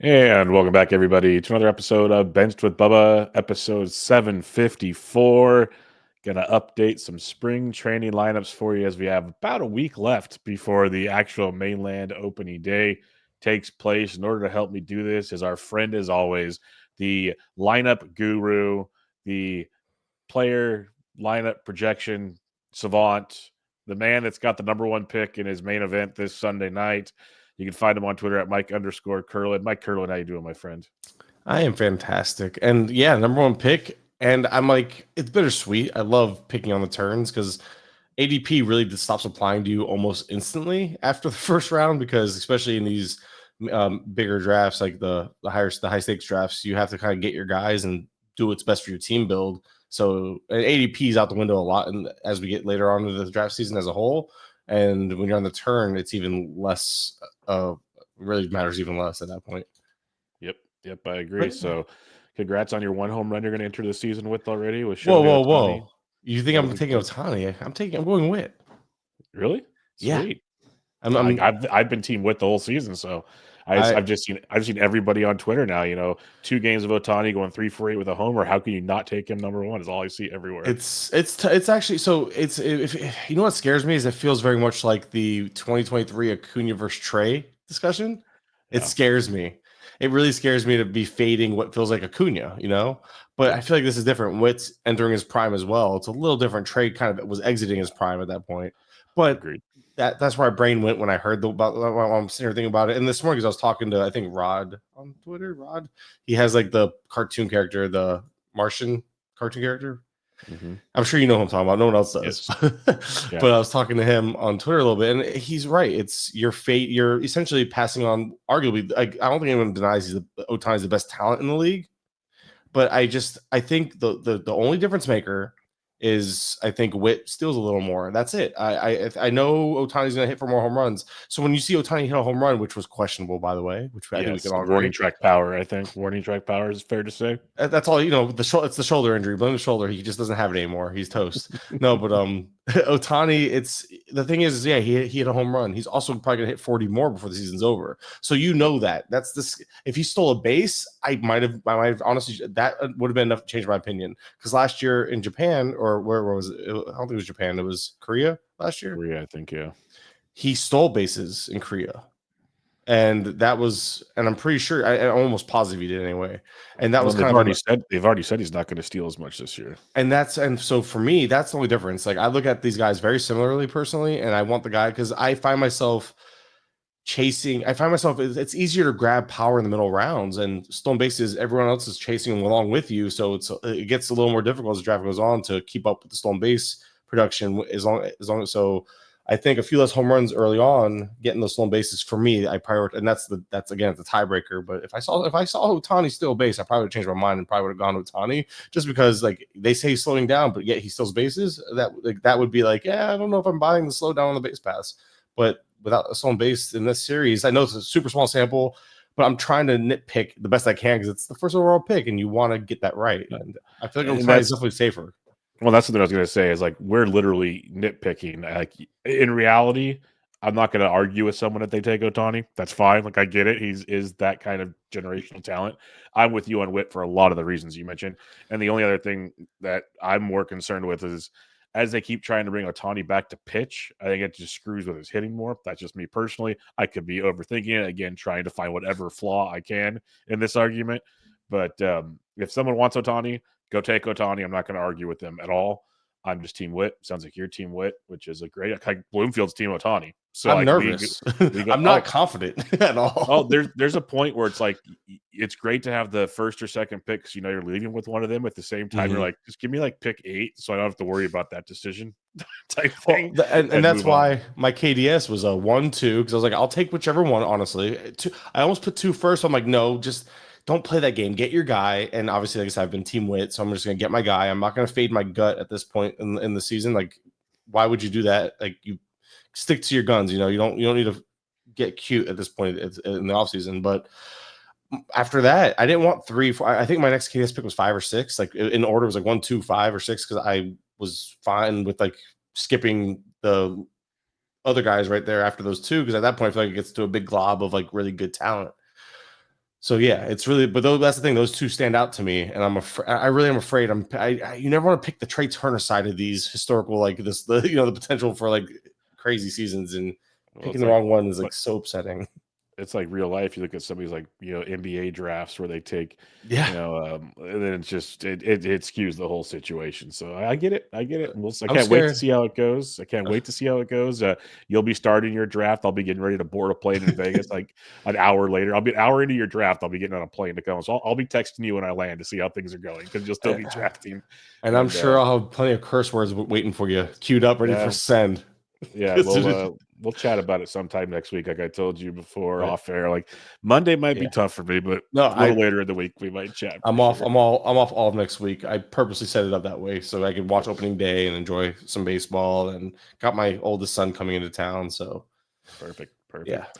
And welcome back, everybody, to another episode of Benched with Bubba, episode 754. Gonna update some spring training lineups for you as we have about a week left before the actual mainland opening day takes place. In order to help me do this, is our friend, as always, the lineup guru, the player lineup projection savant, the man that's got the number one pick in his main event this Sunday night. You can find him on Twitter at Mike_Kurland. Mike Kurland, how you doing, my friend? I am fantastic. And yeah, number one pick. And I'm like, it's bittersweet. I love picking on the turns because ADP really just stops applying to you almost instantly after the first round, because especially in these bigger drafts, like the high stakes drafts, you have to kind of get your guys and do what's best for your team build. So ADP is out the window a lot, and as we get later on into the draft season as a whole, and when you're on the turn, it's even less. Really matters even less at that point. Yep, I agree. But So, congrats on your one home run you're going to enter the season with already with whoa, Shohei whoa, Ohtani. whoa! You think That I'm was taking incredible. Otani? I'm going Witt. Really? Yeah, Sweet. I'm. I, I'm I've been team with the whole season, so I. I've seen everybody on Twitter now. 2 games of Otani going 3 for 8 with a homer. How can you not take him number one? Is all I see everywhere. It's actually so. It's if you know what scares me is it feels very much like the 2023 Acuna versus Trey discussion. It Yeah. scares me. It really scares me to be fading what feels like Acuna, But Yep. I feel like this is different. Witt's entering his prime as well. It's a little different. Trey kind of was exiting his prime at that point, but Agreed. that's where my brain went when I heard about when I'm sitting here thinking about it. And this morning, because I was talking to I think Rod on Twitter. Rod, he has like the cartoon character, the Martian cartoon character. Mm-hmm. I'm sure you know who I'm talking about. No one else does. Yes. Yeah. But I was talking to him on Twitter a little bit, and he's right. It's your fate. You're essentially passing on, arguably. I don't think anyone denies Otani's the best talent in the league. But I think the only difference maker is I think Witt steals a little more. That's it. I know Otani's going to hit for more home runs. So when you see Otani hit a home run, which was questionable, by the way, which I think we Yes. can all Warning agree, track power. I think warning track power is fair to say. that's all. It's the shoulder injury. Blame the shoulder. He just doesn't have it anymore. He's toast. No, but Otani. It's the thing is, yeah, he hit a home run. He's also probably gonna hit 40 more before the season's over. So that's this. If he stole a base, I might have honestly that would have been enough to change my opinion. Because last year in Japan, or where was it? I don't think it was Japan. It was Korea last year. Korea, I think. Yeah. He stole bases in Korea. And I'm pretty sure, I'm almost positive he did anyway. And that Well, was kind of they've already said he's not going to steal as much this year. and so for me, that's the only difference. Like I look at these guys very similarly personally, and I want the guy because I find myself it's easier to grab power in the middle rounds, and stolen bases, everyone else is chasing along with you. So it gets a little more difficult as the draft goes on to keep up with the stolen base production as long as so I think a few less home runs early on, getting those stolen bases for me, I prioritize, and that's again the tiebreaker. But if I saw Otani steal a base, I probably would change my mind and probably would have gone to Otani, just because like they say he's slowing down, but yet he steals bases. That would be like, yeah, I don't know if I'm buying the slow down on the base pass. But without a stolen base in this series, I know it's a super small sample, but I'm trying to nitpick the best I can because it's the first overall pick, and you want to get that right. And I feel like And Otani is that's definitely safer. Well, that's something I was going to say is like we're literally nitpicking. Like in reality, I'm not going to argue with someone if they take Otani. That's fine. Like I get it. Is that kind of generational talent. I'm with you on Witt for a lot of the reasons you mentioned. And the only other thing that I'm more concerned with is as they keep trying to bring Otani back to pitch, I think it just screws with his hitting more. That's just me personally. I could be overthinking it again, trying to find whatever flaw I can in this argument. But if someone wants Otani, go take Otani. I'm not going to argue with them at all. I'm just Team Witt. Sounds like you're Team Witt, which is a great. Like Bloomfield's Team Otani. So I'm like nervous. we go. I'm not confident at all. There's a point where it's like it's great to have the first or second pick because you're leaving with one of them at the same time. You're Mhm. like, just give me like pick 8, so I don't have to worry about that decision type Well, thing, and and that's move on. why my KDS was a 1-2 because I was like, I'll take whichever one. Honestly, I almost put two first. So I'm like, no, just don't play that game. Get your guy. And obviously, like I said, I've been Team Wit, so I'm just gonna get my guy. I'm not gonna fade my gut at this point in the season. Like, why would you do that? Like, you stick to your guns. You don't need to get cute at this point in the offseason. But after that, I didn't want 3, 4. I think my next KDS pick was 5 or 6. Like in order was like 1, 2, 5, or 6 because I was fine with like skipping the other guys right there after those two because at that point I feel like it gets to a big glob of like really good talent. So yeah, it's really, but that's the thing. Those two stand out to me, and I really am afraid. You never want to pick the Trey Turner side of these historical, like the potential for like crazy seasons, and picking the wrong one is like so upsetting. It's like real life. You look at somebody's like NBA drafts where they take Yeah, and then it's just it skews the whole situation. So I get it, I get it. I I'm can't wait to scared. see how it goes. I can't wait to see how it goes. You'll be starting your draft. I'll be getting ready to board a plane in Vegas like an hour later. I'll be an hour into your draft. I'll be getting on a plane to come. So I'll be texting you when I land to see how things are going because you'll still be drafting. And I'm And sure I'll have plenty of curse words waiting for you, queued up, ready for yeah, send. yeah, we'll chat about it sometime next week, like I told you before Right. off air. Like Monday might be Yeah. tough for me, but No, a little later in the week we might chat for I'm off. sure. I'm off all of next week. I purposely set it up that way so I could watch opening day and enjoy some baseball. And got my oldest son coming into town, so Perfect, yeah. perfect.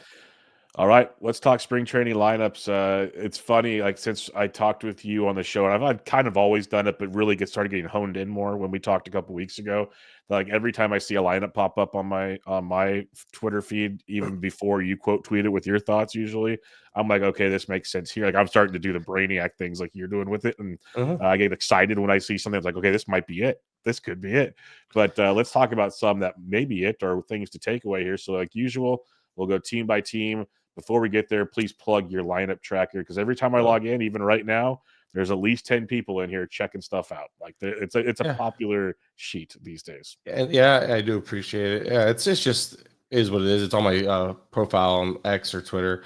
All right, let's talk spring training lineups. It's funny, like since I talked with you on the show, and I've kind of always done it, but really started getting honed in more when we talked a couple weeks ago. Like every time I see a lineup pop up on my Twitter feed, even before you quote tweet it with your thoughts, usually I'm like, okay, this makes sense here. Like I'm starting to do the brainiac things like you're doing with it, and Uh-huh. I get excited when I see something. It's like, okay, this might be it. This could be it. But let's talk about some that may be it or things to take away here. So, like usual, we'll go team by team. Before we get there, please plug your lineup tracker because every time I log in, even right now, there's at least 10 people in here checking stuff out. Like it's a Yeah. popular sheet these days. And yeah, I do appreciate it. Yeah, it's just is what it is. It's on my profile on X or Twitter.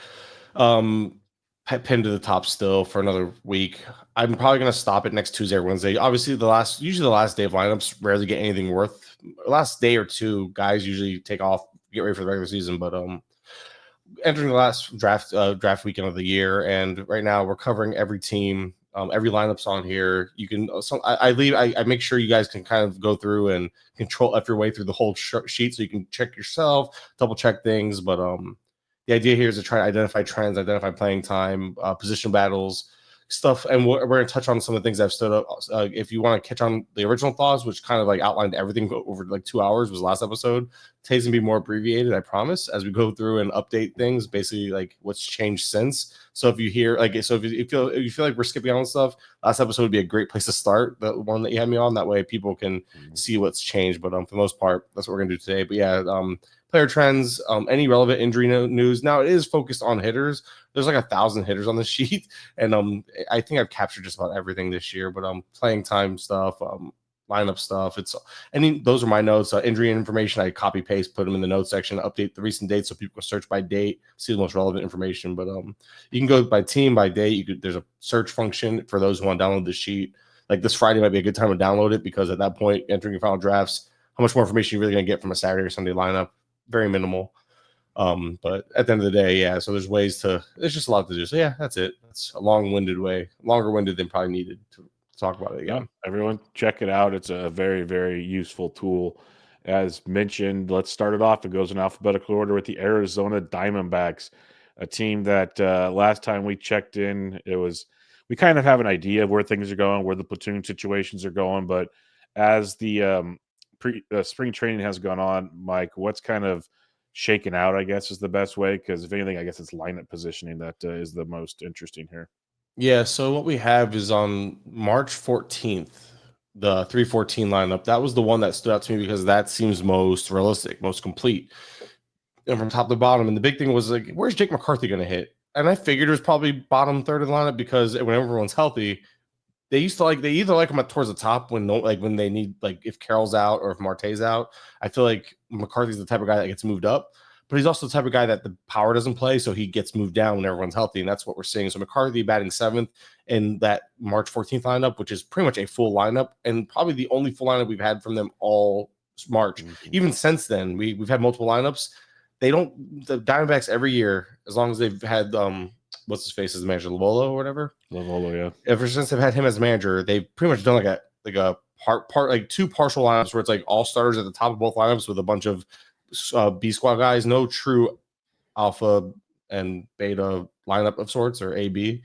Um, Pinned to the top still for another week. I'm probably gonna stop it next Tuesday or Wednesday. Obviously, usually the last day of lineups rarely get anything worth. Last day or two, guys usually take off, get ready for the regular season. But entering the last draft weekend of the year, and right now we're covering every team, every lineup's on here. You can I make sure you guys can kind of go through and control F your way through the whole sheet so you can check yourself, double check things. But the idea here is to try to identify trends, identify playing time, position battles, stuff, and we're going to touch on some of the things I've stood up. If you want to catch on the original thoughts, which kind of like outlined everything over like 2 hours, was last episode. Today's gonna be more abbreviated, I promise, as we go through and update things, basically like what's changed since. So if you hear like, so if you feel like we're skipping on stuff, last episode would be a great place to start. The one that you had me on, that way people can see what's changed. But for the most part, that's what we're gonna do today. But yeah, player trends, any relevant injury news. Now it is focused on hitters. There's like 1,000 hitters on the sheet, and I think I've captured just about everything this year. But playing time stuff, lineup stuff. Those are my notes. Injury information, I copy paste, put them in the notes section, update the recent dates so people can search by date, see the most relevant information. But you can go by team, by date. There's a search function for those who want to download the sheet. Like this Friday might be a good time to download it because at that point, entering your final drafts, how much more information you're really going to get from a Saturday or Sunday lineup? Very minimal. But at the end of the day, yeah. So there's just a lot to do. So yeah, that's it. That's a long-winded way, longer-winded than probably needed to talk about it again. Yeah, everyone check it out. It's a very, very useful tool. As mentioned, let's start it off. It goes in alphabetical order with the Arizona Diamondbacks, a team that last time we checked in, we kind of have an idea of where things are going, where the platoon situations are going. But as the spring training has gone on, Mike, what's kind of shaken out, I guess, is the best way. Because if anything, I guess it's lineup positioning that is the most interesting here. Yeah, so what we have is on March 14th, the 314 lineup. That was the one that stood out to me because that seems most realistic, most complete. And from top to bottom. And the big thing was like, where's Jake McCarthy going to hit? And I figured it was probably bottom third of the lineup because when everyone's healthy, they either like him at towards the top when they need, like if Carroll's out or if Marte's out. I feel like McCarthy's the type of guy that gets moved up, but he's also the type of guy that the power doesn't play, so he gets moved down when everyone's healthy, and that's what we're seeing. So McCarthy batting seventh in that March 14th lineup, which is pretty much a full lineup, and probably the only full lineup we've had from them all March. Even since then, we've had multiple lineups. The Diamondbacks every year, as long as they've had what's his face as the manager, Lavolo or whatever. Lavolo, yeah. Ever since they've had him as manager, they've pretty much done like a part like two partial lineups where it's like all starters at the top of both lineups with a bunch of B squad guys, no true alpha and beta lineup of sorts or AB.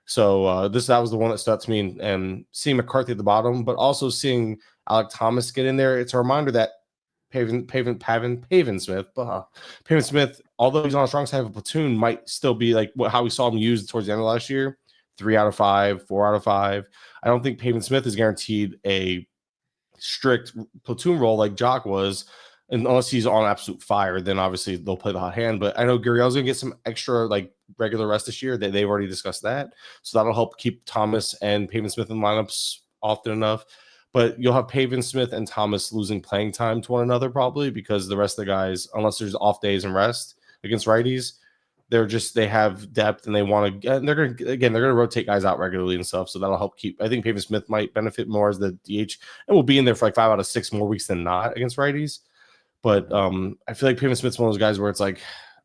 So that was the one that stood out to me, and seeing McCarthy at the bottom, but also seeing Alec Thomas get in there. It's a reminder that Pavin Smith. Pavin Smith, although he's on a strong side of a platoon, might still be like how we saw him used towards the end of last year. 3 out of 5, 4 out of 5. I don't think Pavin Smith is guaranteed a strict platoon role like Jock was, and unless he's on absolute fire, then obviously they'll play the hot hand. But I know Gurriel's gonna get some extra like regular rest this year. They've already discussed that, so that'll help keep Thomas and Pavin Smith in lineups often enough. But you'll have Pavin Smith and Thomas losing playing time to one another probably because the rest of the guys, unless there's off days and rest against righties, they have depth and they want to. And they're gonna rotate guys out regularly and stuff, so that'll help keep. I think Pavin Smith might benefit more as the DH and will be in there for like 5 out of 6 more weeks than not against righties. But I feel like Pavin Smith's one of those guys where it's like,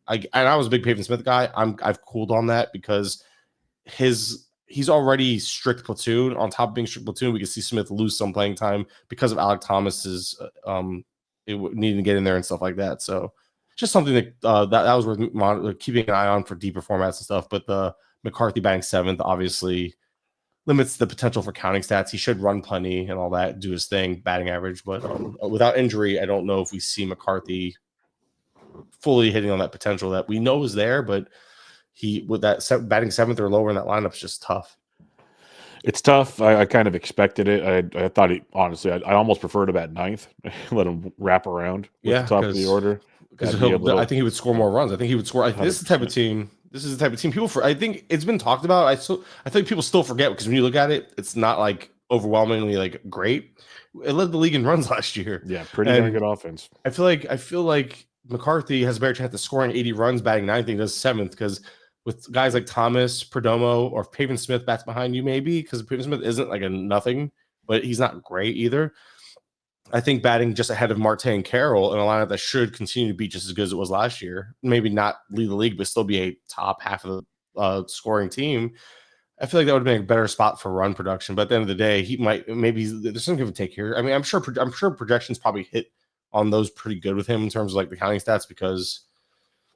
I was a big Pavin Smith guy. I've cooled on that because he's already strict platoon. On top of being strict platoon, we can see Smith lose some playing time because of Alec Thomas's needing to get in there and stuff like that. So just something that that was worth keeping an eye on for deeper formats and stuff. But the McCarthy batting 7th obviously limits the potential for counting stats. He should run plenty and all that, do his thing, batting average. But without injury, I don't know if we see McCarthy fully hitting on that potential that we know is there. But he with that batting 7th or lower in that lineup is just tough. It's tough. I kind of expected it. I thought honestly, I almost prefer to bat 9th, let him wrap around with the top of the order. Because I think he would score more runs. I think he would score. This is the type of team. This is the type of team people. I think it's been talked about. I think people still forget because when you look at it, it's not like overwhelmingly like great. It led the league in runs last year. Yeah, pretty darn good offense. I feel like McCarthy has a better chance of scoring 80 runs batting 9th than he does 7th because with guys like Thomas, Perdomo, or Pavin Smith bats behind you maybe because Pavin Smith isn't like a nothing, but he's not great either. I think batting just ahead of Marte and Carroll in a lineup that should continue to be just as good as it was last year, maybe not lead the league, but still be a top half of the scoring team. I feel like that would have been a better spot for run production. But at the end of the day, there's some give and take here. I mean, I'm sure projections probably hit on those pretty good with him in terms of like the counting stats because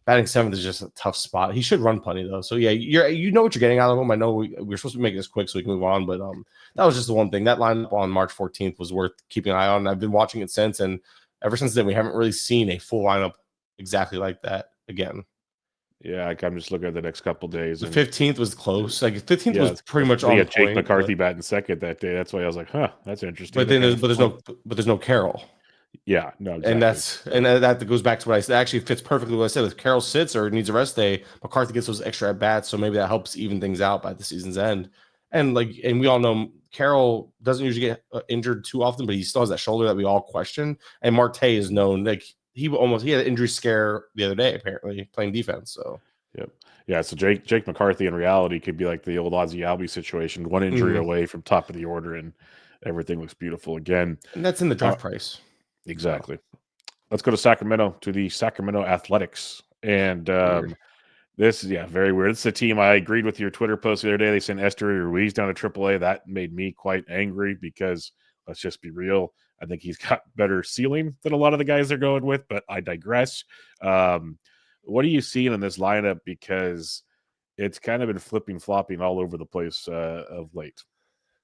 batting 7th is just a tough spot. He should run plenty though. So yeah, you know what you're getting out of him. I know we're supposed to be making this quick so we can move on, but that was just the one thing. That lineup on March 14th was worth keeping an eye on. I've been watching it since, and ever since then we haven't really seen a full lineup exactly like that again. Yeah, I'm just looking at the next couple days. The 15th was close. Like 15th was pretty much on point. Jake McCarthy batting 2nd that day. That's why I was like, huh, that's interesting. But there's no Carroll. Yeah, no, exactly. And that goes back to what I said. Actually fits perfectly what I said. If Carroll sits or needs a rest day, McCarthy gets those extra at bats, so maybe that helps even things out by the season's end. And we all know Carroll doesn't usually get injured too often, but he still has that shoulder that we all question. And Marte is known he had an injury scare the other day apparently playing defense. So yeah. So Jake McCarthy in reality could be like the old Ozzie Albies situation, one injury away from top of the order, and everything looks beautiful again. And that's in the draft price. Exactly. Let's go to Sacramento, to the Sacramento Athletics. And this is, very weird. It's a team I agreed with your Twitter post the other day. They sent Esteury Ruiz down to AAA. That made me quite angry because, let's just be real, I think he's got better ceiling than a lot of the guys they're going with, but I digress. What are you seeing in this lineup? Because it's kind of been flipping-flopping all over the place of late.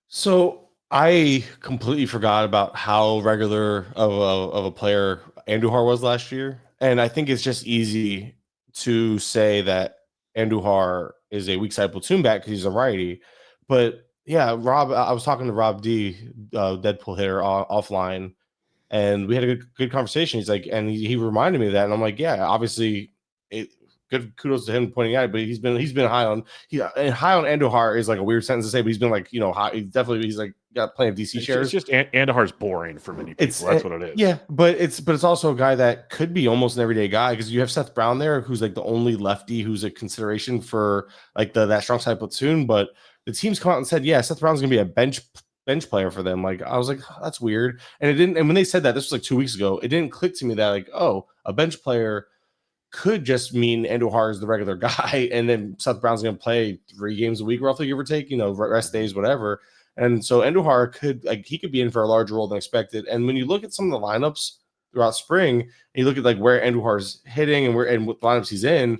So I completely forgot about how regular of a player Andujar was last year. And I think it's just easy to say that Andujar is a weak side platoon bat because he's a righty. But yeah, Rob, I was talking to Rob D, Deadpool hitter offline, and we had a good conversation. He's like, and he reminded me of that. And I'm like, yeah, obviously good kudos to him pointing out it, but he's been high on Andujar is like a weird sentence to say, but he's been like, high. He's like got plenty of DC shares. It's just Andujar's boring for many people. That's what it is. Yeah, but it's also a guy that could be almost an everyday guy because you have Seth Brown there, who's like the only lefty who's a consideration for like that strong side platoon. But the team's come out and said, yeah, Seth Brown's gonna be a bench player for them. Like I was like, oh, that's weird. And it didn't. And when they said that, this was like 2 weeks ago, it didn't click to me that like, oh, a bench player could just mean Andujar is the regular guy, and then Seth Brown's going to play 3 games a week, roughly, give or take, rest days, whatever. And so Andujar could be in for a larger role than expected. And when you look at some of the lineups throughout spring, and you look at like where Andujar's hitting and what lineups he's in,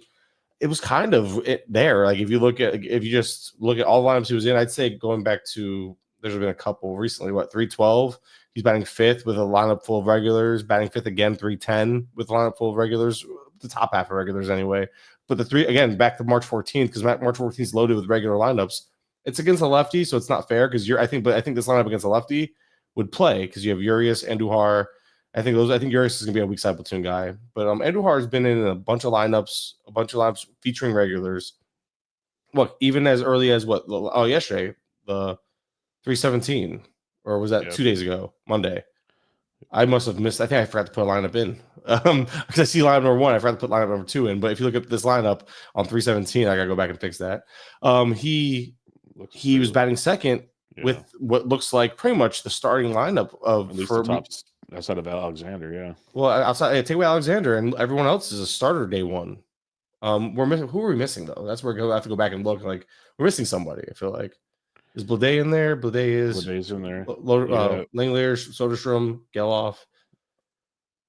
it was kind of there. Like if you just look at all the lineups he was in, I'd say going back to there's been a couple recently. 312. He's batting fifth with a lineup full of regulars. Batting fifth again, 310 with a lineup full of regulars. The top half of regulars anyway. But the three again back to March 14th because March 14th is loaded with regular lineups. It's against a lefty, so it's not fair because I think this lineup against a lefty would play because you have Urias, Andujar. I think Urias is gonna be a weak side platoon guy. But Andujar has been in a bunch of lineups featuring regulars. Look, even as early as yesterday, the 317, or was that 2 days ago, Monday? I must have missed. I think I forgot to put a lineup in because I see lineup number 1. I forgot to put lineup number 2 in. But if you look at this lineup on 317, I gotta go back and fix that. He was batting second with what looks like pretty much the starting lineup of at least the top outside of Alexander. Yeah. Well, outside take away Alexander and everyone else is a starter day one. We're missing. Who are we missing though? That's where I have to go back and look. Like we're missing somebody. I feel like is Blade in there? Blade's in there. Langelier, Soderstrom, Geloff.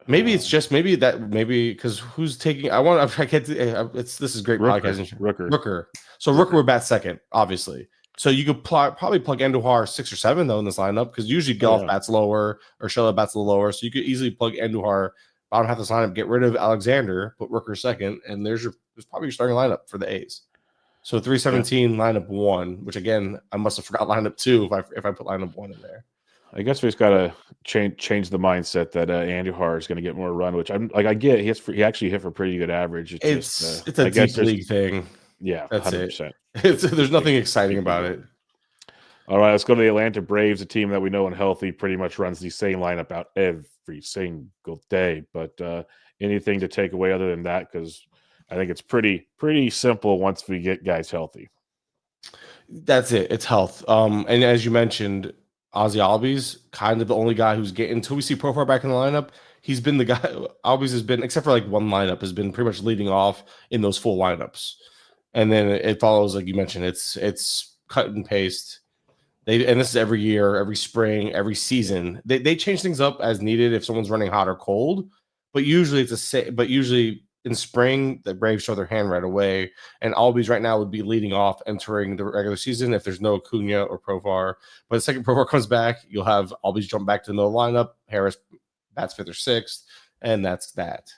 Maybe it's just maybe because who's taking? I can't. This is great podcasting. Rooker. So Rooker would bat second, obviously. So you could probably plug Andujar 6 or 7 though in this lineup because usually Geloff bats lower or Schella bats a little lower. So you could easily plug Andujar. Bottom half of this lineup, get rid of Alexander, put Rooker second, and there's probably your starting lineup for the A's. So 317 lineup 1, which again I must have forgot lineup 2 if I put lineup 1 in there. I guess we just got to change the mindset that Andujar is going to get more run, which I'm like I get. He actually hit for pretty good average. It's a deep league thing. Yeah, that's 100%. There's nothing exciting about it. All right, let's go to the Atlanta Braves, a team that we know and healthy pretty much runs the same lineup out every single day. But anything to take away other than that? Because I think it's pretty simple once we get guys healthy. That's it. It's health. And as you mentioned, Ozzy Albies, kind of the only guy who's getting until we see Profar back in the lineup. He's been the guy. Albies has been, except for like one lineup, has been pretty much leading off in those full lineups. And then it follows, like you mentioned, it's cut and paste. And this is every year, every spring, every season. They change things up as needed if someone's running hot or cold. But usually usually in spring, the Braves show their hand right away. And Albies right now would be leading off entering the regular season if there's no Acuna or Profar. But the second Profar comes back, you'll have Albies jump back to the middle lineup. Harris bats 5th or 6th, and that's that.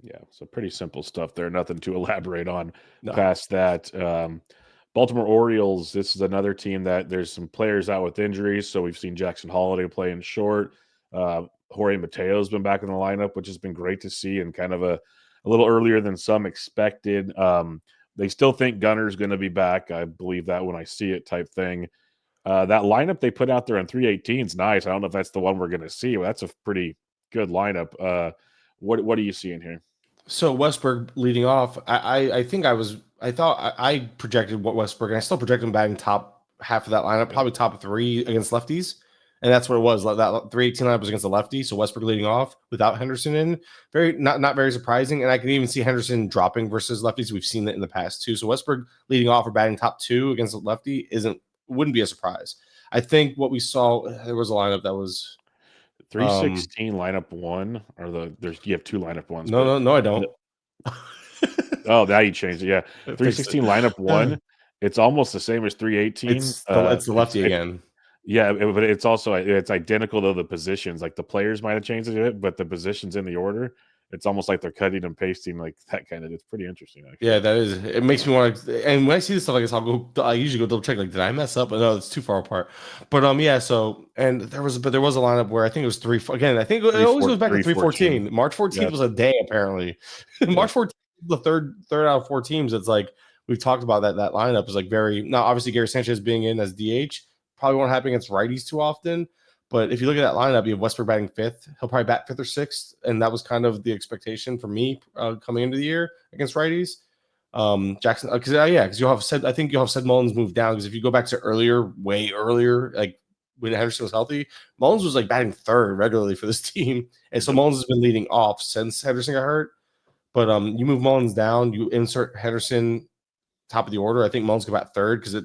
Yeah, so pretty simple stuff there. Nothing to elaborate on past that. Baltimore Orioles, this is another team that there's some players out with injuries. So we've seen Jackson Holiday playing short. Jorge Mateo's been back in the lineup, which has been great to see and kind of a little earlier than some expected. They still think Gunner's going to be back. I believe that when I see it type thing. That lineup they put out there on 318 is nice. I don't know if that's the one we're going to see. But that's a pretty good lineup. What are you seeing here? So Westberg leading off, I thought I projected Westberg, and I still project him batting top half of that lineup, probably top 3 against lefties. And that's what it was. That 318 lineup was against a lefty. So Westberg leading off without Henderson in. Not very surprising. And I can even see Henderson dropping versus lefties. We've seen that in the past too. So Westberg leading off or batting top 2 against a lefty wouldn't be a surprise. I think what we saw, there was a lineup that was 316 lineup 1, or you have 2 lineup 1s. No, I don't. Oh, now you changed it. Yeah. 316 lineup 1. It's almost the same as 318. It's the lefty again. Yeah, but it's also identical to the positions. Like the players might have changed it, but the positions in the order, it's almost like they're cutting and pasting like that kind of. It's pretty interesting. Actually. Yeah, that is. It makes me want to. And when I see this stuff like this, I usually go double check. Like, did I mess up? But no, it's too far apart. But yeah. So there was a lineup where I think it was 3. Again, I think it always goes back to 314. March 14th was a day apparently. March 14th, the third out of 4 teams. It's like we've talked about that lineup is like very. Now, obviously, Gary Sanchez being in as DH probably won't happen against righties too often. But if you look at that lineup, you have Westberg batting 5th. He'll probably bat 5th or 6th, and that was kind of the expectation for me coming into the year against righties. Jackson, because you'll have said. I think you'll have said Mullins moved down because if you go back to way earlier, like when Henderson was healthy, Mullins was like batting 3rd regularly for this team, and so Mullins has been leading off since Henderson got hurt. But you move Mullins down, you insert Henderson top of the order. I think Mullins can bat 3rd because I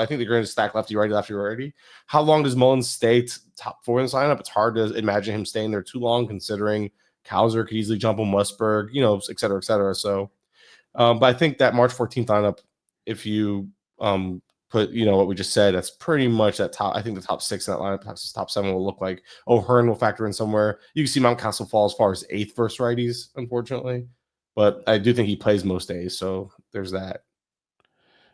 think they're going to stack lefty, righty. How long does Mullins stay top 4 in this lineup? It's hard to imagine him staying there too long, considering Kowser could easily jump on Westberg, et cetera, et cetera. So, but I think that March 14th lineup, if you put put what we just said, that's pretty much that top. I think the top 6 in that lineup, top 7 will look like O'Hearn will factor in somewhere. You can see Mountcastle fall as far as 8th versus righties, unfortunately, but I do think he plays most days, so there's that.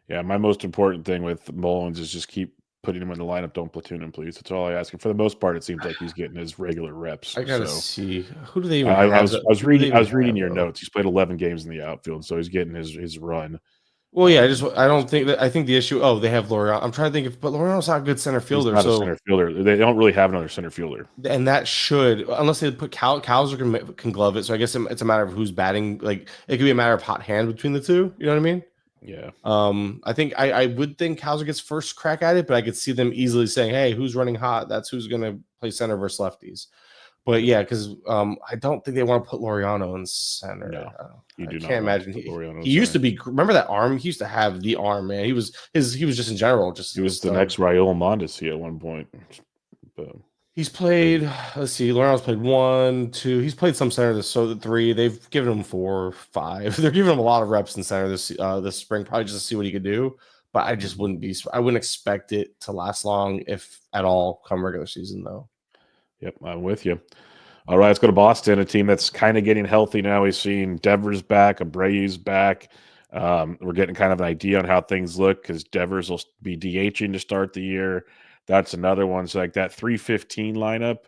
Yeah, my most important thing with Mullins is just keep putting him in the lineup. Don't platoon him, please. That's all I ask. And for the most part, it seems like he's getting his regular reps. I gotta So see, who do they even I, I have? was I was Who do they reading I even was reading have, your though? notes. He's played 11 games in the outfield, so he's getting his run. Well, yeah, I don't think that. I think the issue. Oh, they have Loriano. I'm trying to think but Loriano's not a good center He's fielder. not a So, center fielder. They don't really have another center fielder. and that should, unless they put Cowser can glove it. So I guess it's a matter of who's batting. Like it could be a matter of hot hand between the two. You know what I mean? Yeah. I think I would think Cowser gets first crack at it, but I could see them easily saying, "Hey, who's running hot? That's who's going to play center versus lefties." But yeah, because I don't think they want to put Loriano in center. No, you I do can't not want imagine. to put Loriano in He used to center. be. Remember that arm? He used to have the arm, man. He was just in general just He a was the stud. next Raul Mondesi at one point. But He's played. Let's see. Loriano's played 1, 2. He's played some center this 3. They've given him 4, 5. They're giving him a lot of reps in center this spring, probably just to see what he could do. But I just wouldn't be. I wouldn't expect it to last long, if at all, come regular season though. Yep, I'm with you. All right, let's go to Boston, a team that's kind of getting healthy now. We've seen Devers back, Abreu's back. We're getting kind of an idea on how things look because Devers will be DHing to start the year. That's another one. So like that 315 lineup,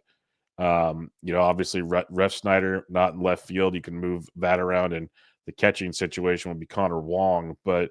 obviously Ref Snyder not in left field. You can move that around, and the catching situation will be Connor Wong. But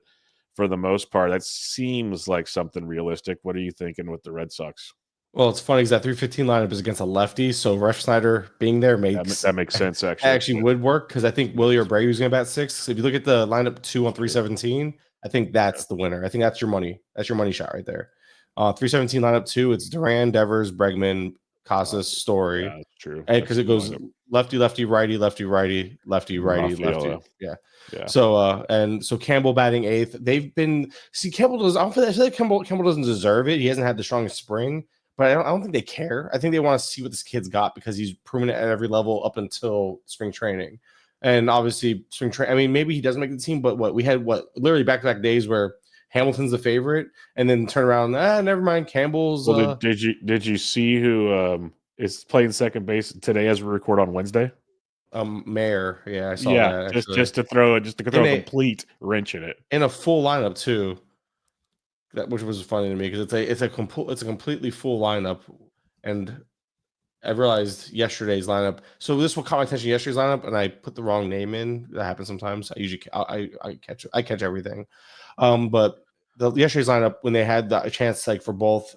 for the most part, that seems like something realistic. What are you thinking with the Red Sox? Well, it's funny because that 315 lineup is against a lefty, so Ref Snyder being there That makes sense, actually. actually would work because I think Willie or Brady was going to bat 6. So if you look at the lineup 2 on 317, I think that's the winner. I think that's your money. That's your money shot right there. 317 lineup 2, it's Duran, Devers, Bregman, Casas, Story. Yeah, that's true. Because it goes lefty, lefty, righty, lefty, righty, lefty, righty, lefty. Yeah. So Campbell batting 8th. They've been Campbell does. I feel like Campbell doesn't deserve it. He hasn't had the strongest spring, but I don't think they care. I think they want to see what this kid's got because he's proven it at every level up until spring training, and obviously spring training. I mean, maybe he doesn't make the team, but we had literally back-to-back days where Hamilton's the favorite, and then turn around. Never mind. Campbell's. Well, did you see who is playing second base today as we record on Wednesday? Mayor. Yeah, I saw that. Actually. just to throw a complete wrench in it in a full lineup too. Which was funny to me because it's a completely full lineup, and I realized yesterday's lineup. So this will caught my attention yesterday's lineup, and I put the wrong name in. That happens sometimes. I usually I catch everything, but yesterday's lineup when they had the chance for both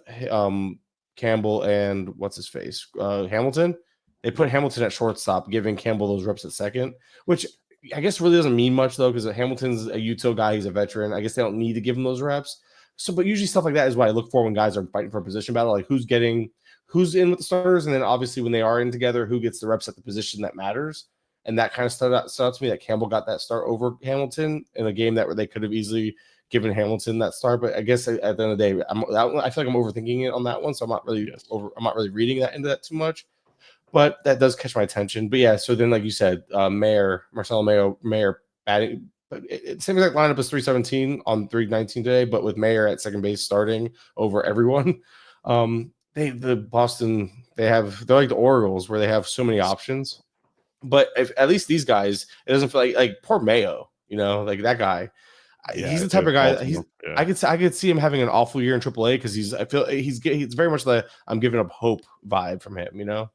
Campbell and what's his face Hamilton, they put Hamilton at shortstop, giving Campbell those reps at second, which I guess really doesn't mean much though because Hamilton's a util guy. He's a veteran. I guess they don't need to give him those reps. So, but usually stuff like that is what I look for when guys are fighting for a position battle, like who's in with the starters, and then obviously when they are in together, who gets the reps at the position that matters, and that kind of stood out to me that Campbell got that start over Hamilton in a game that where they could have easily given Hamilton that start. But I guess at the end of the day, I feel like I'm overthinking it on that one, so I'm not really reading that into that too much. But that does catch my attention. But yeah, so then like you said, Marcelo Mayer batting. But it seems like lineup is 317 on 319 today, but with Mayer at second base starting over everyone. The Boston, they're like the Orioles where they have so many options. But at least these guys, it doesn't feel like poor Mayo, like that guy. He's the type of guy that I could see him having an awful year in AAA because he's very much the I'm giving up hope vibe from him.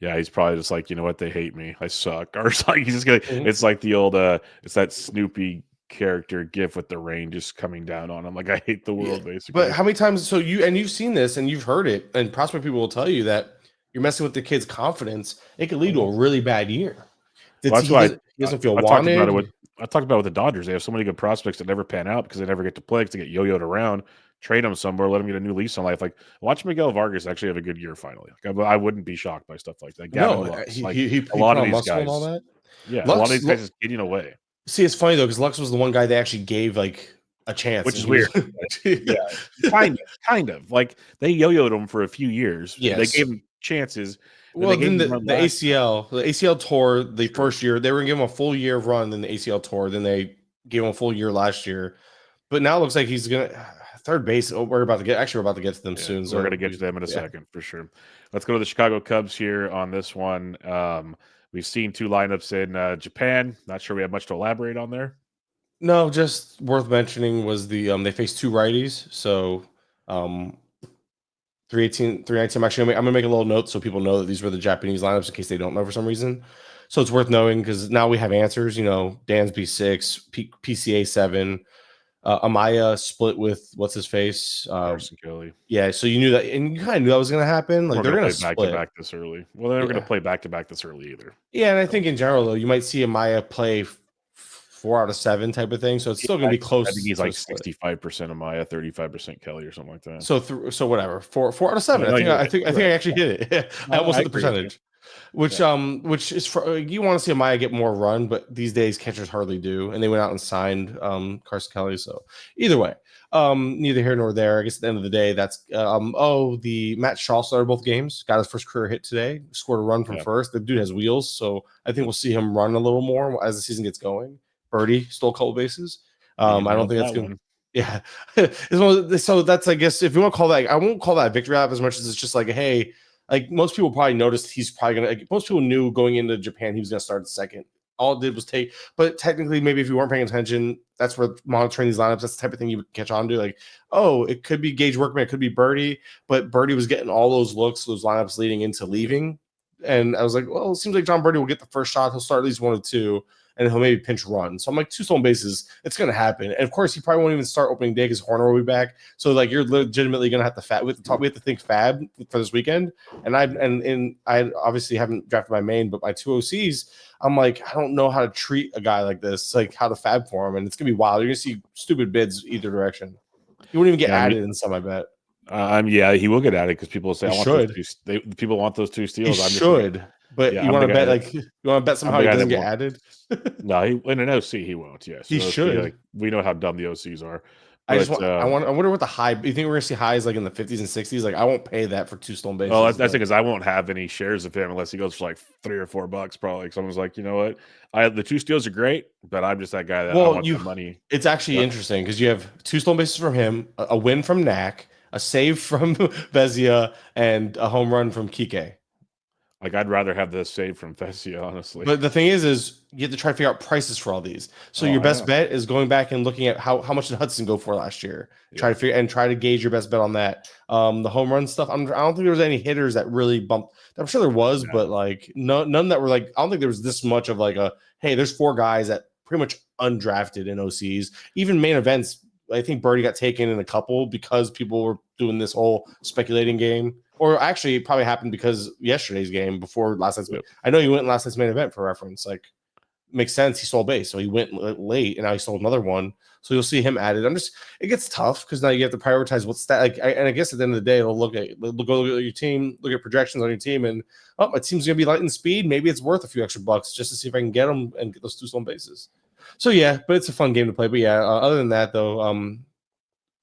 Yeah, he's probably just like, you know what, they hate me, I suck, or it's like he's just gonna. Mm-hmm. It's like the old, it's that Snoopy character gif with the rain just coming down on him. Like I hate the world, basically. But how many times? So you've seen this and you've heard it, and prospect people will tell you that you're messing with the kid's confidence. It could lead to a really bad year. Well, that's why he doesn't feel I wanted. I talked about with the Dodgers. They have so many good prospects that never pan out because they never get to play because they get yo-yoed around. Trade them somewhere, let them get a new lease on life. Like watch Miguel Vargas actually have a good year finally. Like, I wouldn't be shocked by stuff like that. Gavin Lux, he a lot of these muscle guys, and all that. Yeah, a lot of these guys just getting away. See, it's funny though because Lux was the one guy they actually gave like a chance, which is weird. Yeah, kind of like they yo-yoed him for a few years. Yes, they gave him chances. Well, then the ACL tore the first year. They were going to give him a full year of run, then the ACL tore. Then they gave him a full year last year. but now it looks like he's gonna third base. Oh, we're about to get to them Yeah, soon. we're So gonna get to them in a second for sure. Let's go to the Chicago Cubs here on this one. We've seen two lineups in Japan. Not sure we have much to elaborate on there. No, just worth mentioning was the they faced two righties. So 318, 319. Actually, I'm gonna make a little note so people know that these were the Japanese lineups in case they don't know for some reason. So it's worth knowing because now we have answers. Dansby 6, PCA 7, Amaya split with what's his face. Carson Kelly. Yeah, so you knew that, and you kind of knew that was gonna happen. Like We're they're gonna gonna play back to split. back this early. Well, they're gonna Yeah, play back to back this early either. yeah, and I think in general though, you might see Amaya play 4 out of 7 type of thing. So it's Yeah, still gonna be I think close he's to a like split. 65% of Maya, 35% Kelly, or something like that. So whatever. 4 out of 7. No, you're right. I You're think right. I actually hit it. I almost I hit the agree with you. percentage. Which is for you want to see Amaya get more run, but these days catchers hardly do. And they went out and signed Carson Kelly. So either way, neither here nor there. I guess at the end of the day, that's the Matt Shaw started both games, got his first career hit today, scored a run from Yeah. first. The dude has wheels, so I think we'll see him run a little more as the season gets going. Birdie stole a couple bases. I You don't nailed think that's that gonna. one. Yeah, so that's, I guess, if you want to call that, I won't call that a victory lap as much as it's just like, hey, like most people probably noticed he's probably gonna. Like, most people knew going into Japan he was gonna start at second. All it did was take, but technically, maybe if you weren't paying attention, that's where monitoring these lineups. That's the type of thing you would catch on to. Like, oh, it could be Gage Workman, it could be Birdie, but Birdie was getting all those looks, those lineups leading into leaving, and I was like, well, it seems like John Birdie will get the first shot. He'll start at least 1 or 2, and he'll maybe pinch run. So I'm like, 2 stolen bases, it's gonna happen. And of course, he probably won't even start opening day because Horner will be back. So like, you're legitimately gonna have to we have to think fab for this weekend. And I obviously haven't drafted my main, but my 2 OCs, I'm like, I don't know how to treat a guy like this, like how to fab for him, and it's gonna be wild. You're gonna see stupid bids either direction. He wouldn't even get Yeah, added in some, I bet. yeah, he will get added because people will say, He "I want those should. two." People want those two He steals. I'm just like, should. But yeah, you want to bet, like, you want to bet I'm somehow the he guy that doesn't get won't. added? No, in an OC he won't. Yes, He an OC, should. like we know how dumb the OCs are, I just but want. I wonder what the high. You think we're gonna see highs like in the 50s and 60s? Like, I won't pay that for 2 stolen well, bases. that's But because I won't have any shares of him unless he goes for like $3 or $4. Probably, someone's like, you know what, the 2 steals are great, but I'm just that guy that I want the money. it's actually interesting because you have 2 stolen bases from him, a win from Knack, a save from Vezia, and a home run from Kike. Like I'd rather have this save from Vesia, honestly. But the thing is you have to try to figure out prices for all these. So Oh, your I best know. bet is going back and looking at how much did Hudson go for last year. Yeah. Try to gauge your best bet on that. The home run stuff. I don't think there was any hitters that really bumped. I'm sure there was, but No. like none that were like. I don't think there was this much of like a hey. There's 4 guys that pretty much undrafted in OCs. Even main events. I think Birdie got taken in a couple because people were doing this whole speculating game. Or actually, it probably happened because yesterday's game before last night's. Yep. I know he went in last night's main event for reference. Like, makes sense. He stole base, so he went late, and now he stole another one. So you'll see him added. It gets tough because now you have to prioritize what's that. Like, and I guess at the end of the day, they'll go look at your team, look at projections on your team, and my team's gonna be light in speed. Maybe it's worth a few extra bucks just to see if I can get them and get those 2 stolen bases. So yeah, but it's a fun game to play. But yeah, other than that though,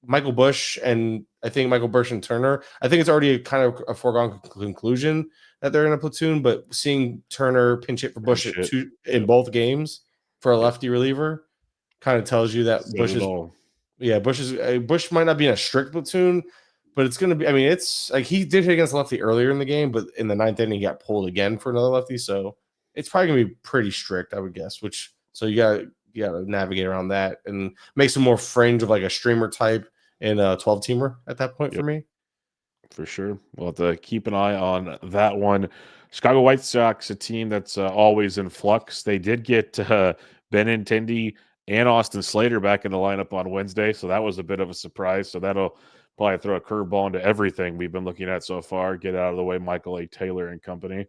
Michael Bush and Turner. I think it's already kind of a foregone conclusion that they're in a platoon. But seeing Turner pinch hit for Bush Shit. in Yep. both games for a Yep. lefty reliever kind of tells you that Says it all. Bush might not be in a strict platoon, but it's going to be. I mean, it's like he did hit against the lefty earlier in the game, but in the 9th inning he got pulled again for another lefty, so it's probably going to be pretty strict, I would guess. So you got to navigate around that and make some more fringe of like a streamer type and a 12-teamer at that point for me. For sure. We'll have to keep an eye on that one. Chicago White Sox, a team that's always in flux. They did get Benintendi and Austin Slater back in the lineup on Wednesday, so that was a bit of a surprise. So that'll probably throw a curveball into everything we've been looking at so far. Get out of the way, Michael A. Taylor and company.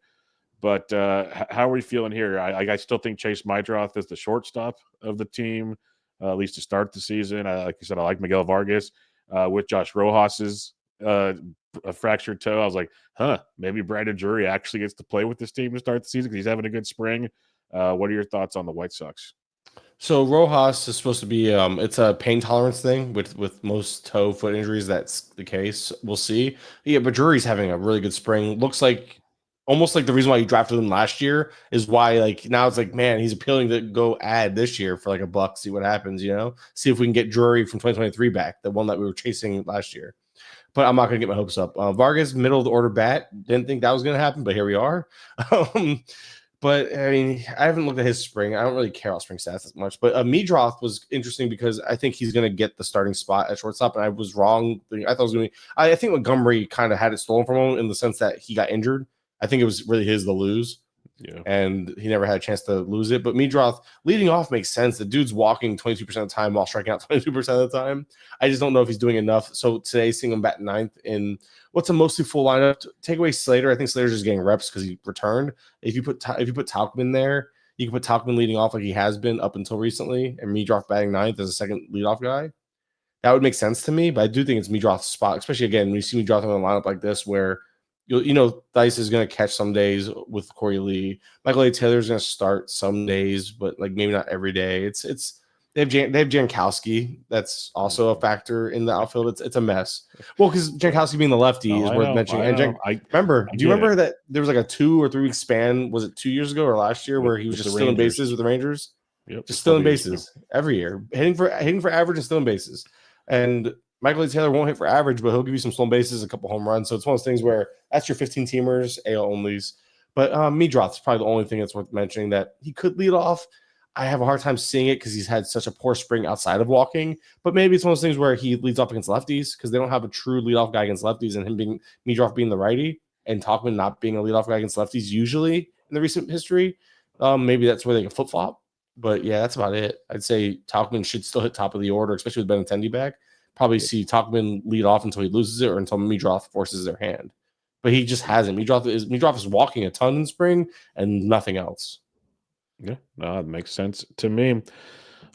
But how are we feeling here? I still think Chase Mydroth is the shortstop of the team, at least to start the season. Like you said, I like Miguel Vargas with Josh Rojas's a fractured toe. I was like, maybe Brandon Drury actually gets to play with this team to start the season because he's having a good spring. What are your thoughts on the White Sox? So Rojas is supposed to be it's a pain tolerance thing with most toe foot injuries. That's the case. We'll see. Yeah, but Drury's having a really good spring. Looks like almost like the reason why you drafted him last year is why like now it's like, man, he's appealing to go add this year for like $1, see what happens, see if we can get Drury from 2023 back, the one that we were chasing last year. But I'm not going to get my hopes up. Vargas, middle of the order bat. Didn't think that was going to happen, but here we are. But I mean, I haven't looked at his spring. I don't really care about spring stats as much. But Meadroth was interesting because I think he's going to get the starting spot at shortstop, and I was wrong. I thought it was going to be. I think Montgomery kind of had it stolen from him in the sense that he got injured. I think it was really his to lose. Yeah. And he never had a chance to lose it. But Meadroth leading off makes sense. The dude's walking 22% of the time while striking out 22% of the time. I just don't know if he's doing enough. So today, seeing him bat 9th in what's a mostly full lineup. Take away Slater. I think Slater's just getting reps because he returned. If you put Tauchman there, you can put Tauchman leading off like he has been up until recently, and Meadroth batting 9th as a second leadoff guy. That would make sense to me. But I do think it's Meadroth's spot, especially again when you see Meadroth in a lineup like this where Dice is going to catch some days with Corey Lee. Michael A. Taylor's going to start some days, but like maybe not every day. They have Jankowski. That's also a factor in the outfield. It's a mess. Well, because Jankowski being the lefty is worth mentioning. And do you remember that there was like a 2 or 3 week span? Was it 2 years ago or last year where he was just stealing bases with the Rangers? Yep, just stealing bases every year, hitting for average and stealing bases. And Michael A. Taylor won't hit for average, but he'll give you some stolen bases, a couple home runs. So it's one of those things where that's your 15-teamers, AL onlys. But Meadroth is probably the only thing that's worth mentioning that he could lead off. I have a hard time seeing it because he's had such a poor spring outside of walking. But maybe it's one of those things where he leads off against lefties because they don't have a true leadoff guy against lefties, and Meadroth being the righty and Tauchman not being a leadoff guy against lefties usually in the recent history. Maybe that's where they can flip-flop. But yeah, that's about it. I'd say Tauchman should still hit top of the order, especially with Benintendi back. Probably see Tauchman lead off until he loses it or until Meadroth forces their hand. But he just hasn't. Meadroth is walking a ton in spring and nothing else. Yeah, no, that makes sense to me.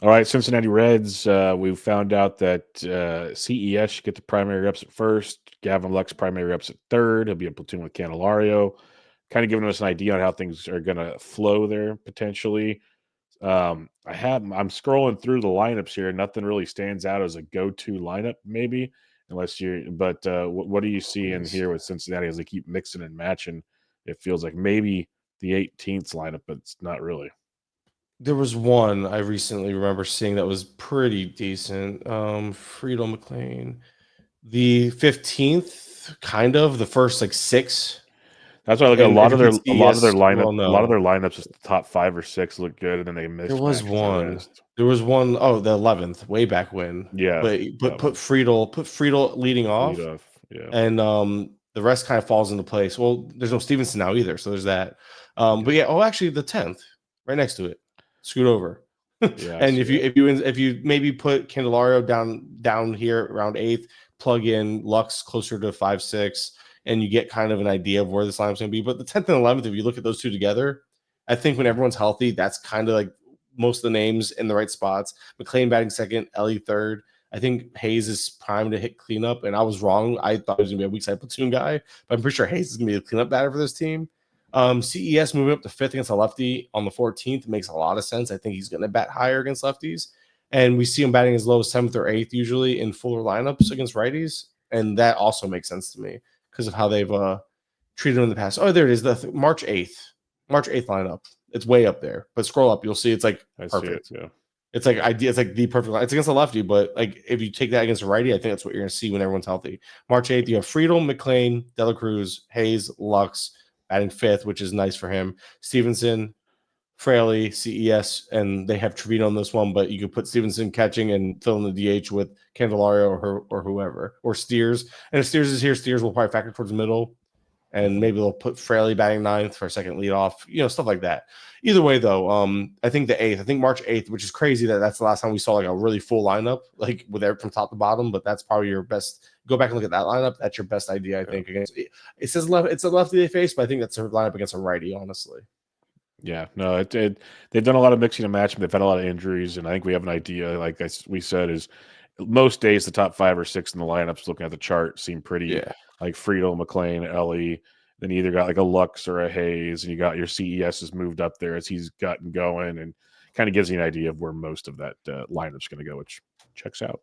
All right, Cincinnati Reds. We found out that CES should get the primary reps at first. Gavin Lux primary reps at third. He'll be in platoon with Candelario. Kind of giving us an idea on how things are going to flow there potentially. I'm scrolling through the lineups here. Nothing really stands out as a go-to lineup, maybe, unless you're. But what do you see in here with Cincinnati as they keep mixing and matching? It feels like maybe the 18th lineup, but it's not really. There was one I recently remember seeing that was pretty decent. Friedel McLean, the 15th, kind of the first like 6. That's why like a lot of their lineups, just the top 5 or 6 look good, and then they miss. There was one. The 11th, way back when. Yeah, but put Friedel leading off. Yeah, and the rest kind of falls into place. Well, there's no Stevenson now either, so there's that. But yeah, actually the 10th, right next to it, scoot over. Yeah, and if you maybe put Candelario down here around 8th, plug in Lux closer to 5-6. And you get kind of an idea of where this lineup's going to be. But the 10th and 11th, if you look at those two together, I think when everyone's healthy, that's kind of like most of the names in the right spots. McLean batting second, Ellie third. I think Hayes is primed to hit cleanup, and I was wrong. I thought he was going to be a weak side platoon guy, but I'm pretty sure Hayes is going to be a cleanup batter for this team. CES moving up to 5th against a lefty on the 14th makes a lot of sense. I think he's going to bat higher against lefties. And we see him batting as low as 7th or 8th, usually in fuller lineups against righties. And that also makes sense to me because of how they've treated him in the past. Oh, there it is, the March 8th lineup. It's way up there, but scroll up, you'll see it's like perfect. Yeah, it's like it's like the perfect line. It's against a lefty, but like if you take that against a righty, I think that's what you're going to see when everyone's healthy. March 8th, you have Friedel, McLean, Dela Cruz, Hayes, Lux batting 5th, which is nice for him. Stevenson, Fraley, CES, and they have Trevino on this one, but you could put Stevenson catching and fill in the DH with Candelario or whoever, or Steers. And if Steers is here, Steers will probably factor towards the middle, and maybe they'll put Fraley batting 9th for a second leadoff, stuff like that. Either way, though, I think March 8th, which is crazy that's the last time we saw like a really full lineup, like with everything from top to bottom, but that's probably your best. Go back and look at that lineup. That's your best idea, I think. Against it says it's a lefty they face, but I think that's a lineup against a righty, honestly. Yeah, no, they've done a lot of mixing and matching. They've had a lot of injuries, and I think we have an idea. Like we said, is most days the top 5 or 6 in the lineups, looking at the chart, seem pretty like Friedel, McLean, Ellie. Then you either got like a Lux or a Hayes, and you got your CES has moved up there as he's gotten going, and kind of gives you an idea of where most of that lineup's going to go, which checks out.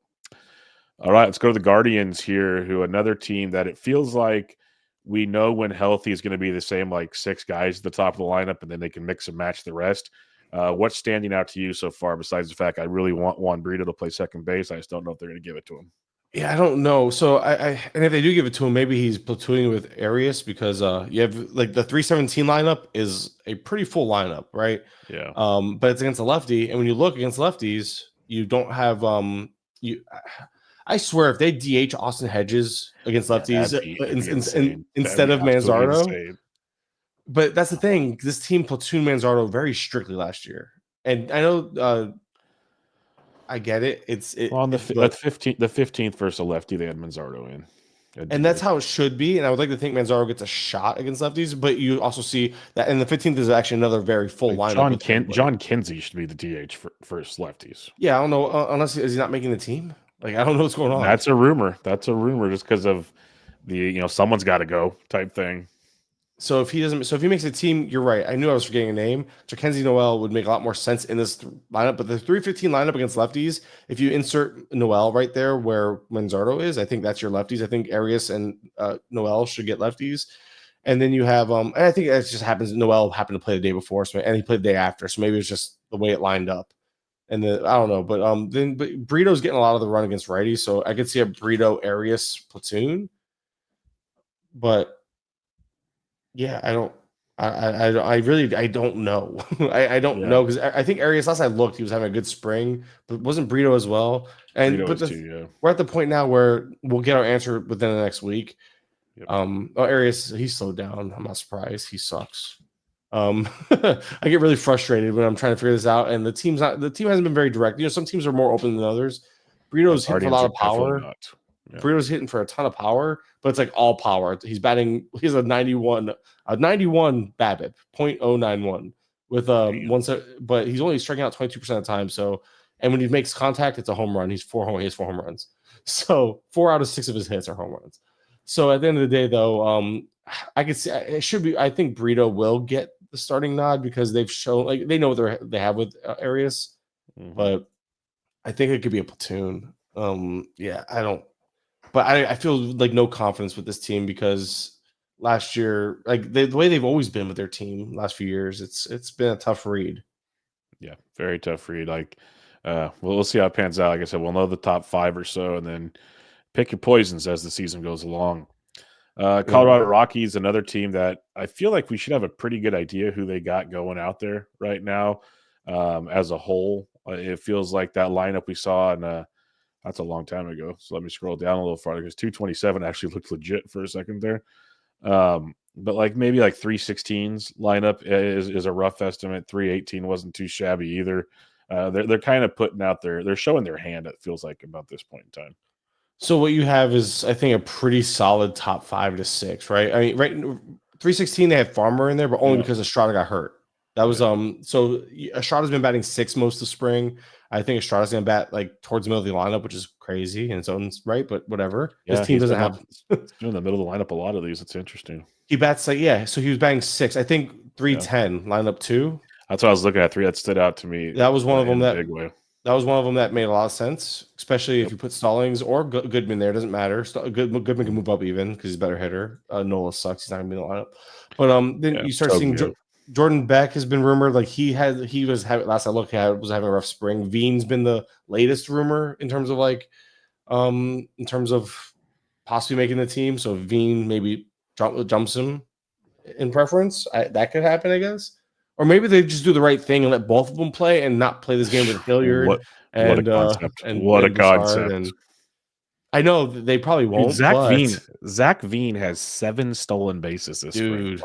All right, let's go to the Guardians here, who another team that it feels like we know when healthy is going to be the same, like 6 guys at the top of the lineup, and then they can mix and match the rest. What's standing out to you so far, besides the fact I really want Juan Brito to play second base? I just don't know if they're going to give it to him. Yeah, I don't know. So and if they do give it to him, maybe he's platooning with Arias because you have like the 317 lineup is a pretty full lineup, right? Yeah. But it's against a lefty, and when you look against lefties, you don't have you. I swear, if they DH Austin Hedges against lefties That'd be insane. That'd instead be of absolutely Manzardo, insane. but that's the thing. This team platoon Manzardo very strictly last year, and I know I get it. Well, on the But 15th versus a lefty, they had Manzardo in. and that's how it should be. And I would like to think Manzardo gets a shot against lefties, but you also see that in the 15th is actually another very full like lineup. John Kinsey should be the DH for lefties. Yeah, I don't know. Unless is he not making the team? Like I don't know what's going on. That's a rumor. That's a rumor, just because of the someone's got to go type thing. So if he doesn't, so if he makes a team, you're right. I knew I was forgetting a name. Jackenzie Noel would make a lot more sense in this lineup. But the 315 lineup against lefties, if you insert Noel right there where Manzardo is, I think that's your lefties. I think Arias and Noel should get lefties. And then you have, and I think it just happens. Noel happened to play the day before, and he played the day after. So maybe it's just the way it lined up. And then I don't know, but Brito's getting a lot of the run against righties, so I could see a Brito Arias platoon. But yeah, I really don't know. I don't know because I think Arias, last I looked, he was having a good spring, but wasn't Brito as well. And we're at the point now where we'll get our answer within the next week. Yep. Arias, he's slowed down. I'm not surprised. He sucks. I get really frustrated when I'm trying to figure this out, and the team hasn't been very direct. Some teams are more open than others. Brito's hitting for a lot of power. Yeah. Brito's hitting for a ton of power, but it's like all power. He's batting. He has a 91 BABIP, .091 with but he's only striking out 22% of the time. So, and when he makes contact, it's a home run. He has 4 home runs. So 4 out of 6 of his hits are home runs. So at the end of the day, though, I could see it should be. I think Brito will get the starting nod because they've shown like they know what they have with Arias, but I think it could be a platoon. Yeah, I don't. But I feel like no confidence with this team because last year, like the way they've always been with their team last few years, it's been a tough read. Yeah, very tough read. Like, we'll see how it pans out. Like I said, we'll know the top 5 or so, and then pick your poisons as the season goes along. Colorado Rockies, another team that I feel like we should have a pretty good idea who they got going out there right now as a whole. It feels like that lineup we saw in that's a long time ago. So let me scroll down a little farther because 227 actually looked legit for a second there. But like maybe like 316's lineup is a rough estimate. 318 wasn't too shabby either. They're kind of putting out they're showing their hand, it feels like, about this point in time. So what you have is, I think, a pretty solid top 5 to 6, right? I mean, right, 316 they had Farmer in there, but only because Estrada got hurt. That was so Estrada's been batting 6 most of spring. I think Estrada's gonna bat like towards the middle of the lineup, which is crazy in its own right, but whatever. Yeah, his team doesn't have in the middle of the lineup a lot of these. It's interesting. He bats like so he was batting 6. I think 310 lineup 2. That's what I was looking at. 3 that stood out to me. That was one of them that big way. That was one of them that made a lot of sense, especially if you put Stallings or Goodman there. Doesn't matter. Goodman can move up even because he's a better hitter. Nola sucks. He's not going to be in the lineup. But then you start seeing Jordan Beck has been rumored. Like he was having, last I looked at, was having a rough spring. Veen's been the latest rumor in terms of possibly making the team. So Veen maybe jumps him in preference. That could happen, I guess. Or maybe they just do the right thing and let both of them play and not play this game with Hilliard. What a concept! What a concept! And I know they probably won't. Dude, Zach Veen has 7 stolen bases this spring.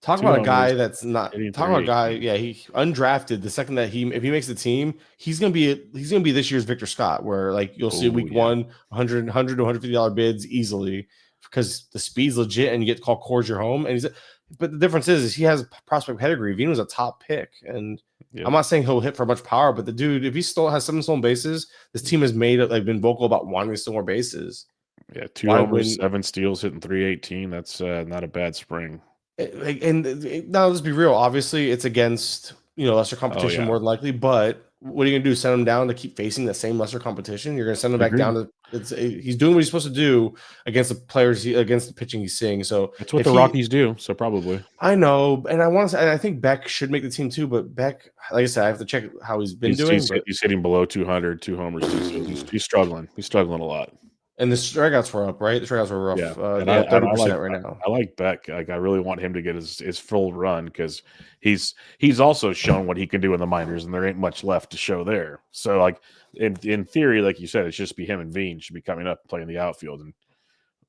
Talk about a guy that's not. Talk about a guy. Yeah, he undrafted. The second that if he makes the team, he's gonna be this year's Victor Scott, where like you'll see week 1, $100 to $150 bids easily because the speed's legit and you get to call Coors your home. And but the difference is he has prospect pedigree. Veen was a top pick, and I'm not saying he'll hit for much power, but the dude, if he still has 7 stolen bases, this team has made it like been vocal about wanting to steal more bases. Yeah, 2 homers, 7 steals, hitting 318. That's not a bad spring. And now let's be real. Obviously, it's against lesser competition more than likely, but what are you gonna do? Send him down to keep facing the same lesser competition? You're gonna send him back Agreed. down to he's doing what he's supposed to do against the players against the pitching he's seeing. So That's what if the he Rockies do. So probably I know, and I want to say I think Beck should make the team too, but Beck, like I said, I have to check how he's been doing. But he's hitting below 200, 2 homers too. So he's struggling. He's struggling a lot. and the strikeouts were up, right? The strikeouts were Yeah, rough. and They I had and I 30% right now. like Beck. Like I really want him to get his full run because he's also shown what he can do in the minors, and there ain't much left to show there. So like in theory, like you said, it should just be him and Veen should be coming up and playing the outfield, and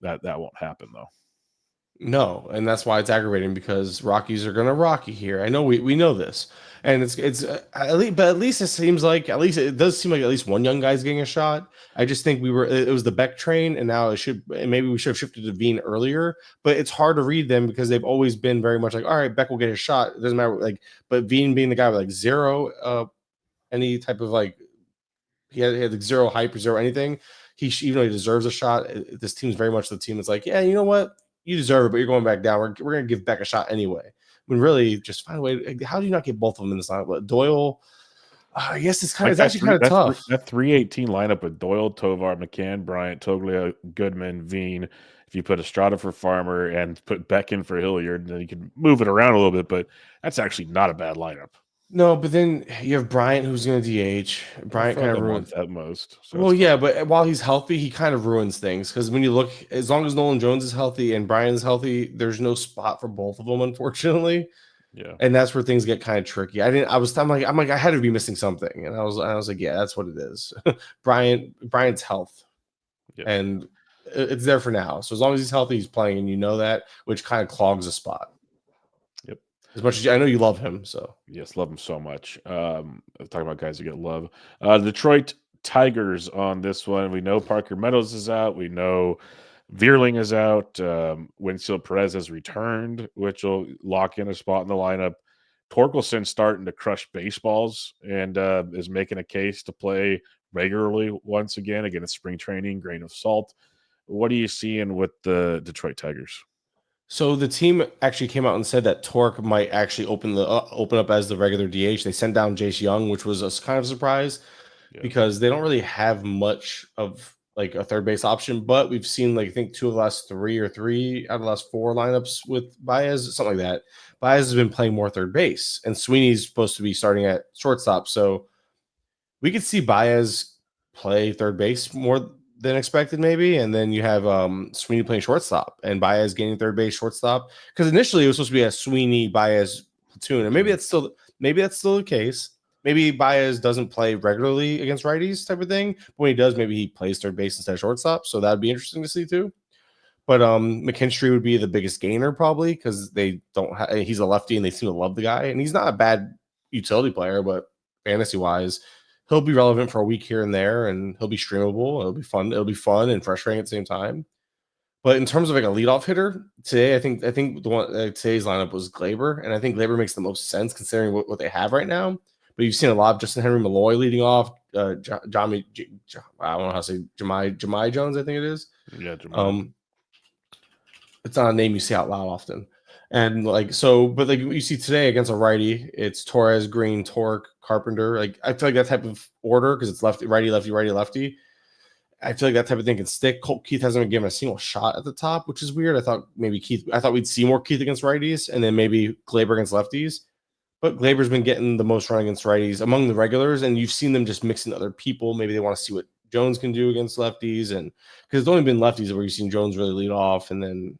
that won't happen though. No, and that's why it's aggravating because Rockies are gonna Rocky here. I know we know this, and it's at least, but at least it seems like at least it does seem like at least one young guy's getting a shot. I just think it was the Beck train, and now maybe we should have shifted to Veen earlier. But it's hard to read them because they've always been very much like, all right, Beck will get a shot. It doesn't matter, like, but Veen being the guy with like zero any type of like he had like zero hype or zero anything. Even though he deserves a shot, this team's very much the team that's like, yeah, you know what, you deserve it, but you're going back down. We're gonna give Beck a shot anyway. When really, just find a way. How do you not get both of them in this lineup? But Doyle, I guess it's Like actually kind of tough. that 318 lineup with Doyle, Tovar, McCann, Bryant, Toglia, Goodman, Veen. If you put Estrada for Farmer and put Beck in for Hilliard, then you can move it around a little bit. But that's actually not a bad lineup. No, but then you have Bryant who's going to DH. Bryant For kind like of a ruins. month at most. So Well, yeah, but while he's healthy, he kind of ruins things because when you look, as long as Nolan Jones is healthy and Bryant's healthy, there's no spot for both of them, unfortunately. yeah. And that's where things get kind of tricky. I'm like, I had to be missing something. And I was like, yeah, that's what it is. Bryant's health. Yeah. And it's there for now. So as long as he's healthy, he's playing, and you know that, which kind of clogs a spot. Yep. As much as I know you love him, so Yes, love him so much. Talking about guys who get love. Detroit Tigers on this one. We know Parker Meadows is out. We know Veerling is out. Winfield Perez has returned, which will lock in a spot in the lineup. Torkelson's starting to crush baseballs and is making a case to play regularly once again. Again, it's spring training, grain of salt. What are you seeing with the Detroit Tigers? So the team actually came out and said that Torque might actually open up as the regular DH. They sent down Jace Young, which was a kind of surprise Yeah. because they don't really have much of like a third base option. But we've seen like I think two of the last three out of the last four lineups with Baez, something like that. Baez has been playing more third base, and Sweeney's supposed to be starting at shortstop. So we could see Baez play third base more than expected, maybe. And then you have Sweeney playing shortstop and Baez gaining third base shortstop. Because initially it was supposed to be a Sweeney Baez platoon. And maybe that's still the case. Maybe Baez doesn't play regularly against righties type of thing. But when he does, maybe he plays third base instead of shortstop. So that'd be interesting to see too. But McKinstry would be the biggest gainer probably because they don't he's a lefty and they seem to love the guy. And he's not a bad utility player, but fantasy wise, he'll be relevant for a week here and there, and he'll be streamable. It'll be fun. It'll be fun and frustrating at the same time. But in terms of like a leadoff hitter today, I think the one today's lineup was Glaber, and I think Glaber makes the most sense considering what they have right now. But you've seen a lot of Justin Henry Malloy leading off. I don't know how to say Jemai Jones. I think it is. Yeah, Jamal. It's not a name you see out loud often. And like so, but like you see today against a righty, it's Torres, Green, Torque, Carpenter. Like I feel like that type of order because it's lefty, righty, lefty, righty, lefty. I feel like that type of thing can stick. Colt Keith hasn't been given a single shot at the top, which is weird. I thought we'd see more Keith against righties and then maybe Glaber against lefties. But Glaber's been getting the most run against righties among the regulars, and you've seen them just mixing other people. Maybe they want to see what Jones can do against lefties, and because it's only been lefties where you've seen Jones really lead off, and then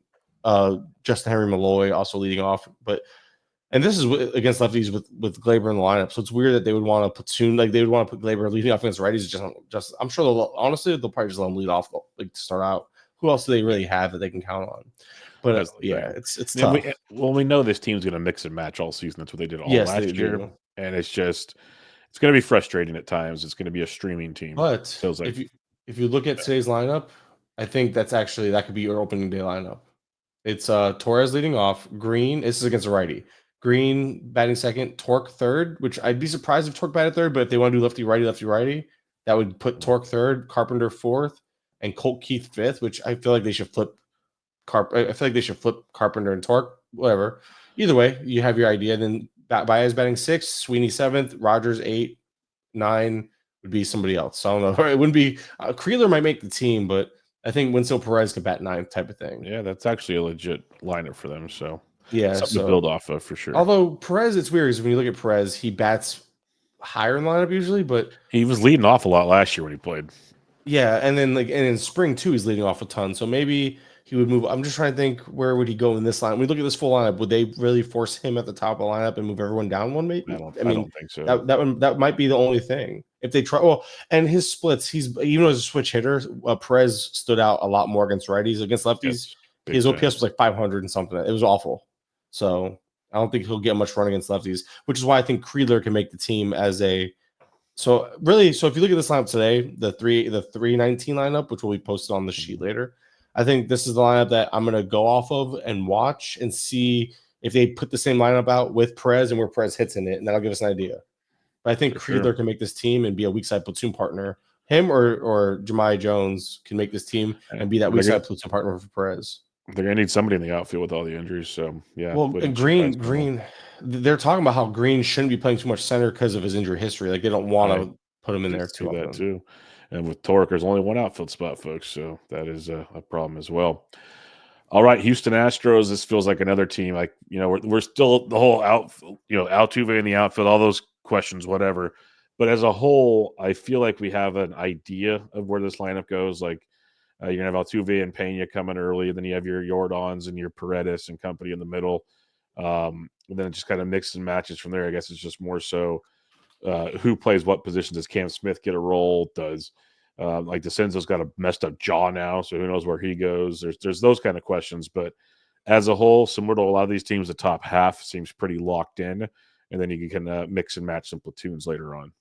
Justin Henry Malloy also leading off. And this is against lefties with Glaber in the lineup, so it's weird that they would want to platoon like they would want to put Glaber leading off against righties. Just I'm sure they'll probably just let him lead off like to start out. Who else do they really have that they can count on? But yeah, it's tough. We know this team's going to mix and match all season. That's what they did all Yes, last they year, do. and it's going to be frustrating at times. It's going to be a streaming team. But Feels like if you look at today's lineup, I think that could be your opening day lineup. It's Torres leading off. Green. This is against a righty. Green batting second. Torque third. Which I'd be surprised if Torque batted third. But if they want to do lefty righty, that would put Torque third, Carpenter fourth, and Colt Keith fifth. Which I feel like they should flip. I feel like they should flip Carpenter and Torque. Whatever. Either way, you have your idea. Then Baez batting sixth. Sweeney seventh. Rogers eight. 9 would be somebody else. So I don't know. It wouldn't be Kreeler might make the team, but I think Winslow Perez could bat 9 type of thing. Yeah, that's actually a legit lineup for them. So Yeah. something to So build off of for sure. although Perez, it's weird because when you look at Perez, he bats higher in the lineup usually, but He was leading off a lot last year when he played. yeah, and then and in spring too, he's leading off a ton. So maybe he would move. I'm just trying to think where would he go in this line. When we look at this full lineup, would they really force him at the top of the lineup and move everyone down one? Maybe. I don't think so. That might be the only thing if they try. Well, and his splits, he's even as a switch hitter, Perez stood out a lot more against righties. Against lefties, Yes, his OPS was like 500 and something. It was awful. So I don't think he'll get much run against lefties, which is why I think Kreeler can make the team as a. So really, so if you look at this lineup today, the 319 lineup, which will be posted on the sheet later, I think this is the lineup that I'm gonna go off of and watch and see if they put the same lineup out with Perez and where Perez hits in it, and that'll give us an idea. But I think Kreeler can make this team and be a weak side platoon partner. Him or Jemai Jones can make this team and be that weak side platoon partner for Perez. They're gonna need somebody in the outfield with all the injuries. So yeah. Well, and Green, they're talking about how Green shouldn't be playing too much center because of his injury history. Like they don't want to put him in there too often. That too. And with Torque, there's only one outfield spot, folks. So that is a problem as well. All right, Houston Astros. This feels like another team. Like, we're still the whole Altuve in the outfield, all those questions, whatever. But as a whole, I feel like we have an idea of where this lineup goes. Like, you're gonna have Altuve and Pena coming early, and then you have your Jordans and your Paredes and company in the middle. And then it just kind of mixes and matches from there. I guess it's just more so who plays what position. Does Cam Smith get a role? Does like DeCenzo's got a messed up jaw now, so who knows where he goes? There's those kind of questions. But as a whole, similar to a lot of these teams, the top half seems pretty locked in, and then you can mix and match some platoons later on.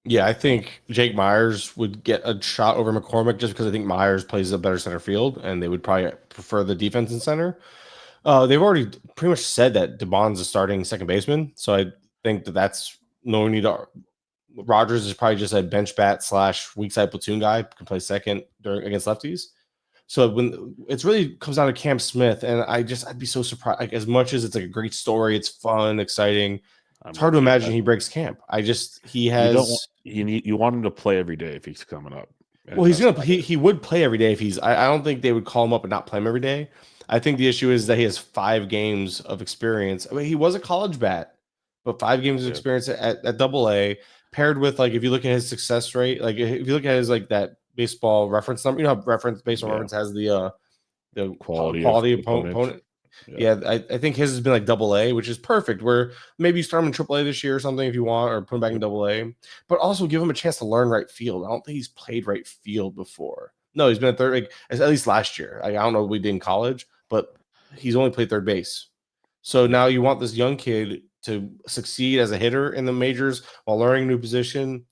Yeah, I think Jake Myers would get a shot over McCormick just because I think Myers plays a better center field, and they would probably prefer the defense in center. They've already pretty much said that DeBon's a starting second baseman, so I think that's no need to. Rogers is probably just a bench bat / weak side platoon guy, can play second against lefties. So when it's really comes down to Cam Smith, and I'd be so surprised. Like as much as it's like a great story, it's fun, exciting. It's hard to imagine he breaks camp. You want him to play every day if he's coming up. Well, he would play every day if he's. I don't think they would call him up and not play him every day. I think the issue is that he has 5 games of experience. I mean, he was a college bat, but 5 games of experience at AA, paired with like if you look at his success rate, like if you look at his like that baseball reference number, baseball reference has the quality opponent. Yeah, I think his has been like AA, which is perfect. Where maybe you start him in AAA this year or something if you want, or put him back in AA, but also give him a chance to learn right field. I don't think he's played right field before. No, he's been a third, like, at least last year. I don't know what we did in college, but he's only played third base. So now you want this young kid to succeed as a hitter in the majors while learning a new position.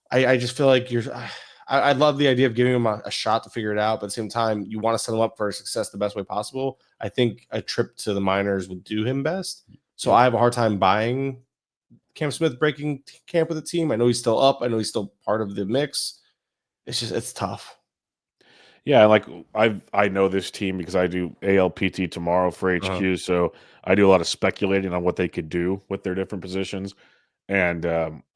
I just feel like I love the idea of giving him a shot to figure it out, but at the same time, you want to set him up for success the best way possible. I think a trip to the minors would do him best. So I have a hard time buying Cam Smith breaking camp with the team. I know he's still up. I know he's still part of the mix. It's tough. Yeah, like I know this team because I do ALPT tomorrow for HQ, so I do a lot of speculating on what they could do with their different positions. And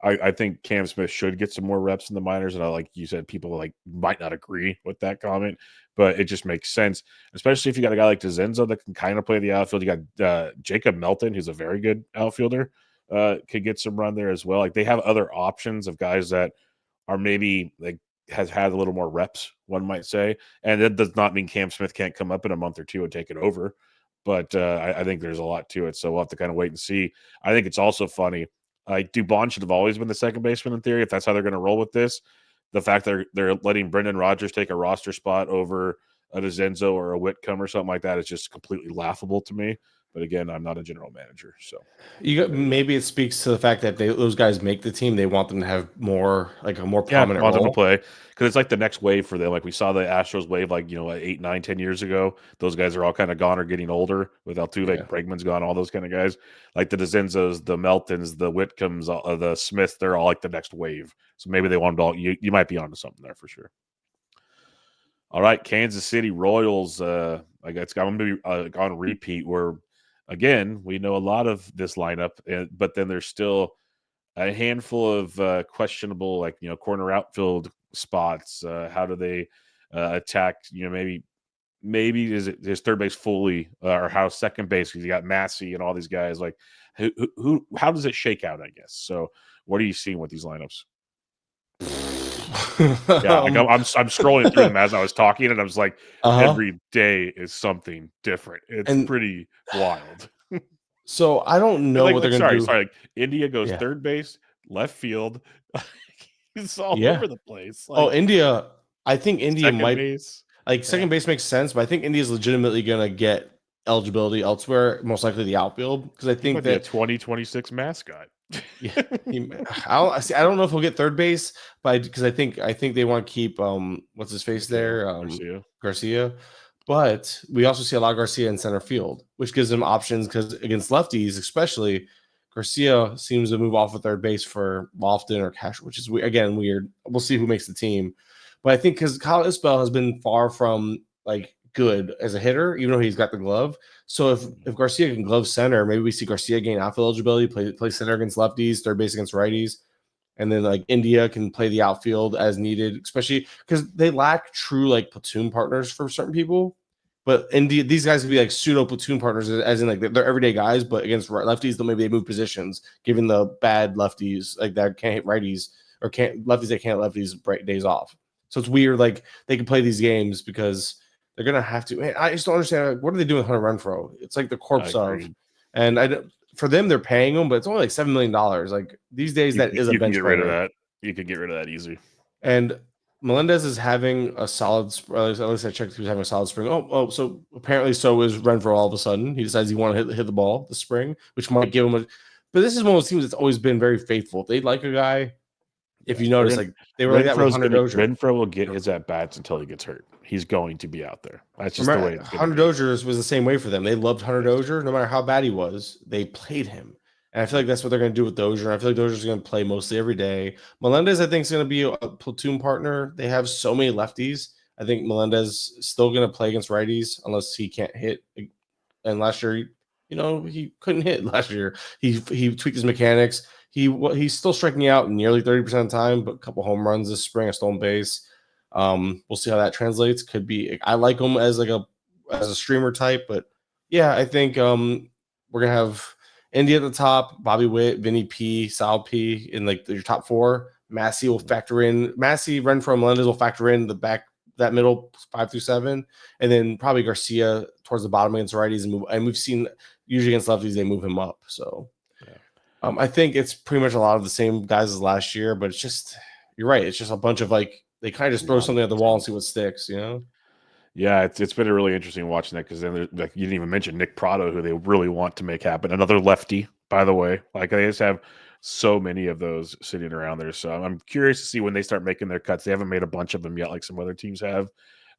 I think Cam Smith should get some more reps in the minors. And like you said, people might not agree with that comment, but it just makes sense, especially if you got a guy like DeCenzo that can kind of play the outfield. You got Jacob Melton, who's a very good outfielder, could get some run there as well. Like they have other options of guys that are maybe like has had a little more reps, one might say. And that does not mean Cam Smith can't come up in a month or two and take it over. But I think there's a lot to it. So we'll have to kind of wait and see. I think it's also funny. Dubon should have always been the second baseman in theory, if that's how they're going to roll with this. The fact they're letting Brendan Rodgers take a roster spot over a DeCenzo or a Whitcomb or something like that is just completely laughable to me. But again, I'm not a general manager, so maybe it speaks to the fact that those guys make the team. They want them to have more like a more prominent want role. Them to play because it's like the next wave for them. Like we saw the Astros wave, 8, 9, 10 years ago. Those guys are all kind of gone or getting older. With Altuve, Bregman's gone, all those kind of guys. Like the DeCenzos, the Meltons, the Whitcombs, the Smiths. They're all like the next wave. So maybe they want all. You might be onto something there for sure. All right, Kansas City Royals. I guess I'm going to be on repeat where. Again, we know a lot of this lineup, but then there's still a handful of questionable, like corner outfield spots. How do they attack? Maybe is third base fully or how second base because you got Massey and all these guys. Like who how does it shake out? I guess so. What are you seeing with these lineups? Yeah, like I'm scrolling through them as I was talking, and I was like, Uh-huh. every day is something different. It's And pretty wild. so I don't And know like what they're like gonna sorry, do. sorry. Like India goes Yeah. third base, left field. It's all Yeah. over the place. Oh, Like India. I think India second might base. like Yeah, second base makes sense, but I think India's legitimately gonna get eligibility elsewhere, most likely the outfield, because I he think might be a that 2026 mascot. yeah, I don't know if he'll get third base, but because I think they want to keep what's his face Mikhail there Garcia. Garcia, but we also see a lot of Garcia in center field, which gives them options because against lefties, especially Garcia seems to move off of third base for Lofton or Cash, which is again weird. We'll see who makes the team, but I think because Kyle Isbell has been far from like good as a hitter, even though he's got the glove. So if Garcia can glove center, maybe we see Garcia gain outfield eligibility, play center against lefties, third base against righties, and then like India can play the outfield as needed, especially because they lack true like platoon partners for certain people. But India, these guys could be like pseudo platoon partners, as in like they're everyday guys, but against lefties, then maybe they move positions, given the bad lefties like that can't hit righties or can't lefties that can't lefties break days off. So it's weird. Like they can play these games because they're gonna have to. Man, I just don't understand. Like, what are they doing with Hunter Renfro? It's like the I corpse of, agree. and for them they're paying him, but it's only like $7 million. Like these days, that is a You can bench get rid of player. that. You can get rid of that easy. And Melendez is having a solid. At least I checked. He was having a solid spring. So apparently, so is Renfro. All of a sudden, he decides he want to hit the ball this spring, which might give him a. But this is one of those teams that's always been very faithful. They like a guy. If Yeah, you they're notice, gonna like they were like that with Hunter Dozier. Renfro will get his at bats until he gets hurt. He's going to be out there. That's just the way Remember, it's going to Hunter be. Dozier was the same way for them. They loved Hunter Yes. Dozier, no matter how bad he was. They played him, and I feel like that's what they're going to do with Dozier. I feel like Dozier's going to play mostly every day. Melendez, I think, is going to be a platoon partner. They have so many lefties. I think Melendez is still going to play against righties unless he can't hit. And last year, he couldn't hit last year. He tweaked his mechanics. He's still striking out nearly 30% of the time, but a couple home runs this spring, a stolen base. We'll see how that translates. Could be. I like him as a streamer type, but yeah, I think we're gonna have Indy at the top, Bobby Witt, Vinny P, Sal P in like your top four. Massey will factor in. Massey, Renfro, Melendez will factor in the back that middle 5 through 7, and then probably Garcia towards the bottom against righties and move. And we've seen usually against lefties they move him up. So Yeah. I think it's pretty much a lot of the same guys as last year, but it's just you're right. It's just a bunch of like they kind of A just throw lot of something at the wall and platoons. see what sticks. Yeah, it's been really interesting watching that because then like you didn't even mention Nick Prado, who they really want to make happen. Another lefty, by the way. Like they just have so many of those sitting around there. So I'm curious to see when they start making their cuts. They haven't made a bunch of them yet, like some other teams have,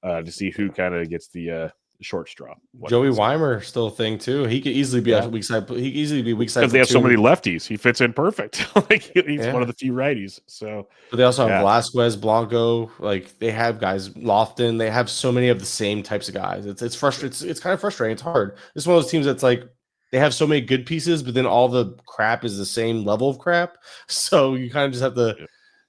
to see who kind of gets the short straw. What Joey they say. Weimer still a thing too. He could easily be a Yeah, weak side. He could easily be weak side because they have so platoon. many lefties, he fits in perfect. Like he's one of Yeah. the few righties. So But they also have yeah, Velasquez, Blanco. Like they have guys, Lofton. They have so many of the same types of guys. It's frustrating. It's kind of frustrating. It's hard. It's one of those teams that's like they have so many good pieces, but then all the crap is the same level of crap. So you kind of just have to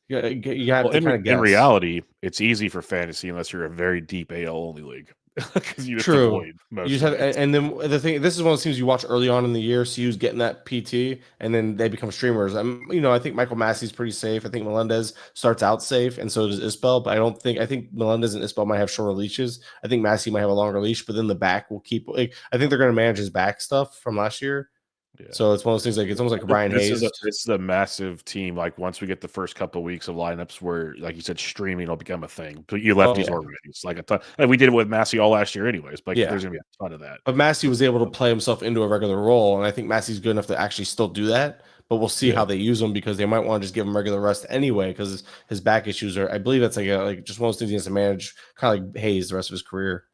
yeah. you have Well, to kind of in guess. reality, it's easy for fantasy unless you're a very deep AL only league because you just True. avoid You most just of have, it. and then the thing. This is one of those teams you watch early on in the year. See who's getting that PT, and then they become streamers. I think Michael Massey's pretty safe. I think Melendez starts out safe, and so does Isbell. But I don't think I think Melendez and Isbell might have shorter leashes. I think Massey might have a longer leash, but then the back will keep. Like, I think they're going to manage his back stuff from last year. Yeah. So it's one of those things like it's almost like Brian Hayes. This is a massive team. Like once we get the first couple of weeks of lineups where, like you said, streaming will become a thing. But you Oh lefties yeah, or righties, like a ton. Like we did it with Massey all last year, anyways. Like yeah. there's gonna be a ton of that. But Massey was able to So, play himself into a regular role, and I think Massey's good enough to actually still do that. But we'll see yeah. how they use him because they might want to just give him regular rest anyway because his back issues are. I believe that's like just one of those things he has to manage, kind of like Hayes the rest of his career.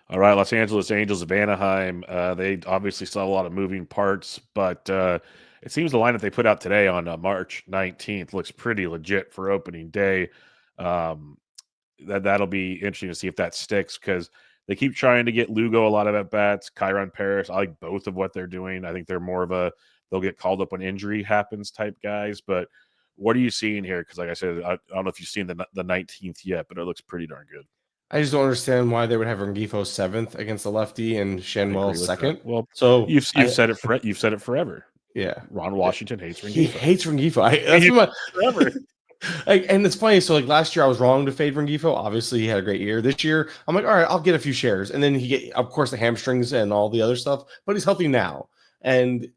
All right, Los Angeles Angels of Anaheim. They obviously still have a lot of moving parts, but it seems the line that they put out today on March 19th looks pretty legit for opening day. Um, that'll be interesting to see if that sticks because they keep trying to get Lugo a lot of at bats. Kyron Paris, I like both of what they're doing. I think they're more of a they'll get called up when injury happens type guys. But what are you seeing here? Because like I said, I don't know if you've seen the 19th yet, but it looks pretty darn good. I just don't understand why they would have Rengifo 7th against the lefty and I Shanwell agree with that. 2nd. Well, So you've said it forever. yeah, Ron Washington hates he Rengifo. hates Rengifo. That's what forever. and it's funny. So like last year, I was wrong to fade Rengifo. Obviously, he had a great year. This year, I'm like, all right, I'll get a few shares, and then he get, of course, the hamstrings and all the other stuff. But he's healthy now, and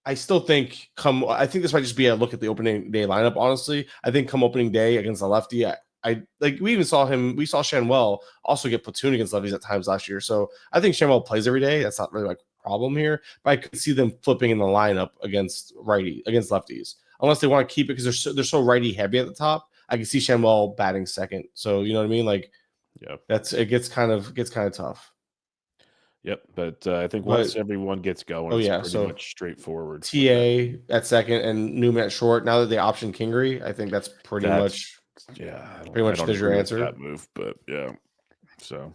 I still think I think this might just be a look at the opening day lineup. Honestly, I think come opening day against the lefty, I like we saw Shanwell also get platoon against lefties at times last year. So I think Shanwell plays every day. That's not really like a problem here, but I could see them flipping in the lineup against lefties, unless they want to keep it because they're so righty heavy at the top. I can see Shanwell batting second. So you know what I mean? Like, yeah, it gets kind of tough. Yep, but I think once everyone gets going, it's pretty much straightforward. TA at second and Newman at short. Now that they option Kingery, I think that's pretty much there's your answer. That move, but yeah. So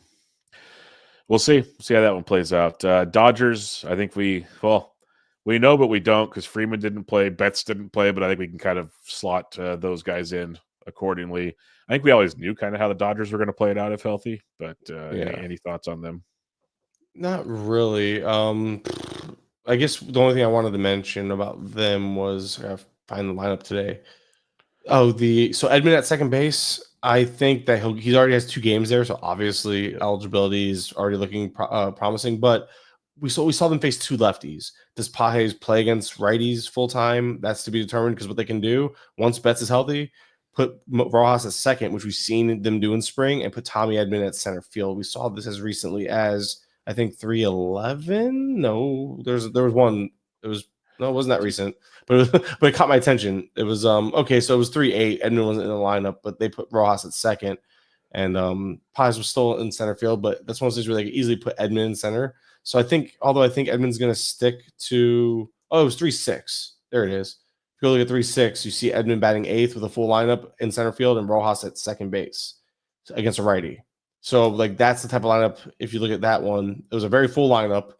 we'll see how that one plays out. Dodgers, I think we know, but we don't because Freeman didn't play, Betts didn't play, but I think we can kind of slot those guys in accordingly. I think we always knew kind of how the Dodgers were going to play it out if healthy, but any thoughts on them? Not really. I guess the only thing I wanted to mention about them was I gotta find the lineup today. So Edmund at second base. I think that he already has 2 games there, so obviously eligibility is already looking promising. But we saw them face 2 lefties. Does Pages play against righties full time? That's to be determined because what they can do once Betts is healthy, put Rojas at second, which we've seen them do in spring, and put Tommy Edman at center field. We saw this as recently as I think 311. No, there was one. It wasn't that recent, but it caught my attention. It was okay. So it was 3-8. Edmund wasn't in the lineup, but they put Rojas at second, and Paz was still in center field. But that's one of those things where they could easily put Edmund in center. So I think Edmund's going to stick to. Oh, it was 3-6. There it is. If you go look at 3-6, you see Edmund batting 8th with a full lineup in center field and Rojas at second base against a righty. So, like, that's the type of lineup. If you look at that one, it was a very full lineup,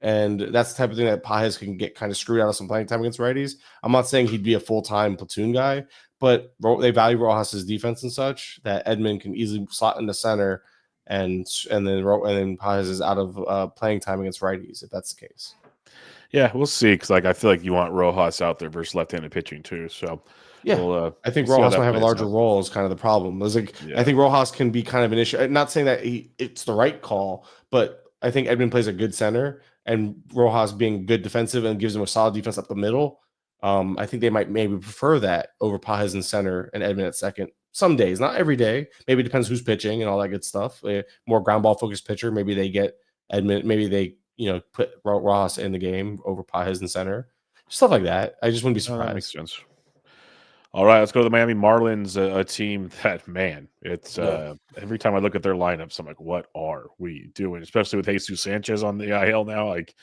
and that's the type of thing that Pages can get kind of screwed out of some playing time against righties. I'm not saying he'd be a full-time platoon guy, but they value Rojas' defense and such that Edmund can easily slot into center, and then Pages is out of playing time against righties if that's the case. Yeah, we'll see. Because I feel like you want Rojas out there versus left-handed pitching too. So yeah, I think Rojas might have a larger role is kind of the problem. I think Rojas can be kind of an issue. I'm not saying that it's the right call, but I think Edmund plays a good center, and Rojas being good defensive and gives him a solid defense up the middle. I think they might maybe prefer that over Pages in center and Edmund at second. Some days, not every day. Maybe it depends who's pitching and all that good stuff. More ground ball focused pitcher, maybe they get Edmund. Maybe they put Rojas in the game over Pages in center. Stuff like that. I just wouldn't be surprised. That makes sense. All right, let's go to the Miami Marlins, a team that, man, it's every time I look at their lineups, I'm like, what are we doing? Especially with Jesus Sanchez on the IL now. Like,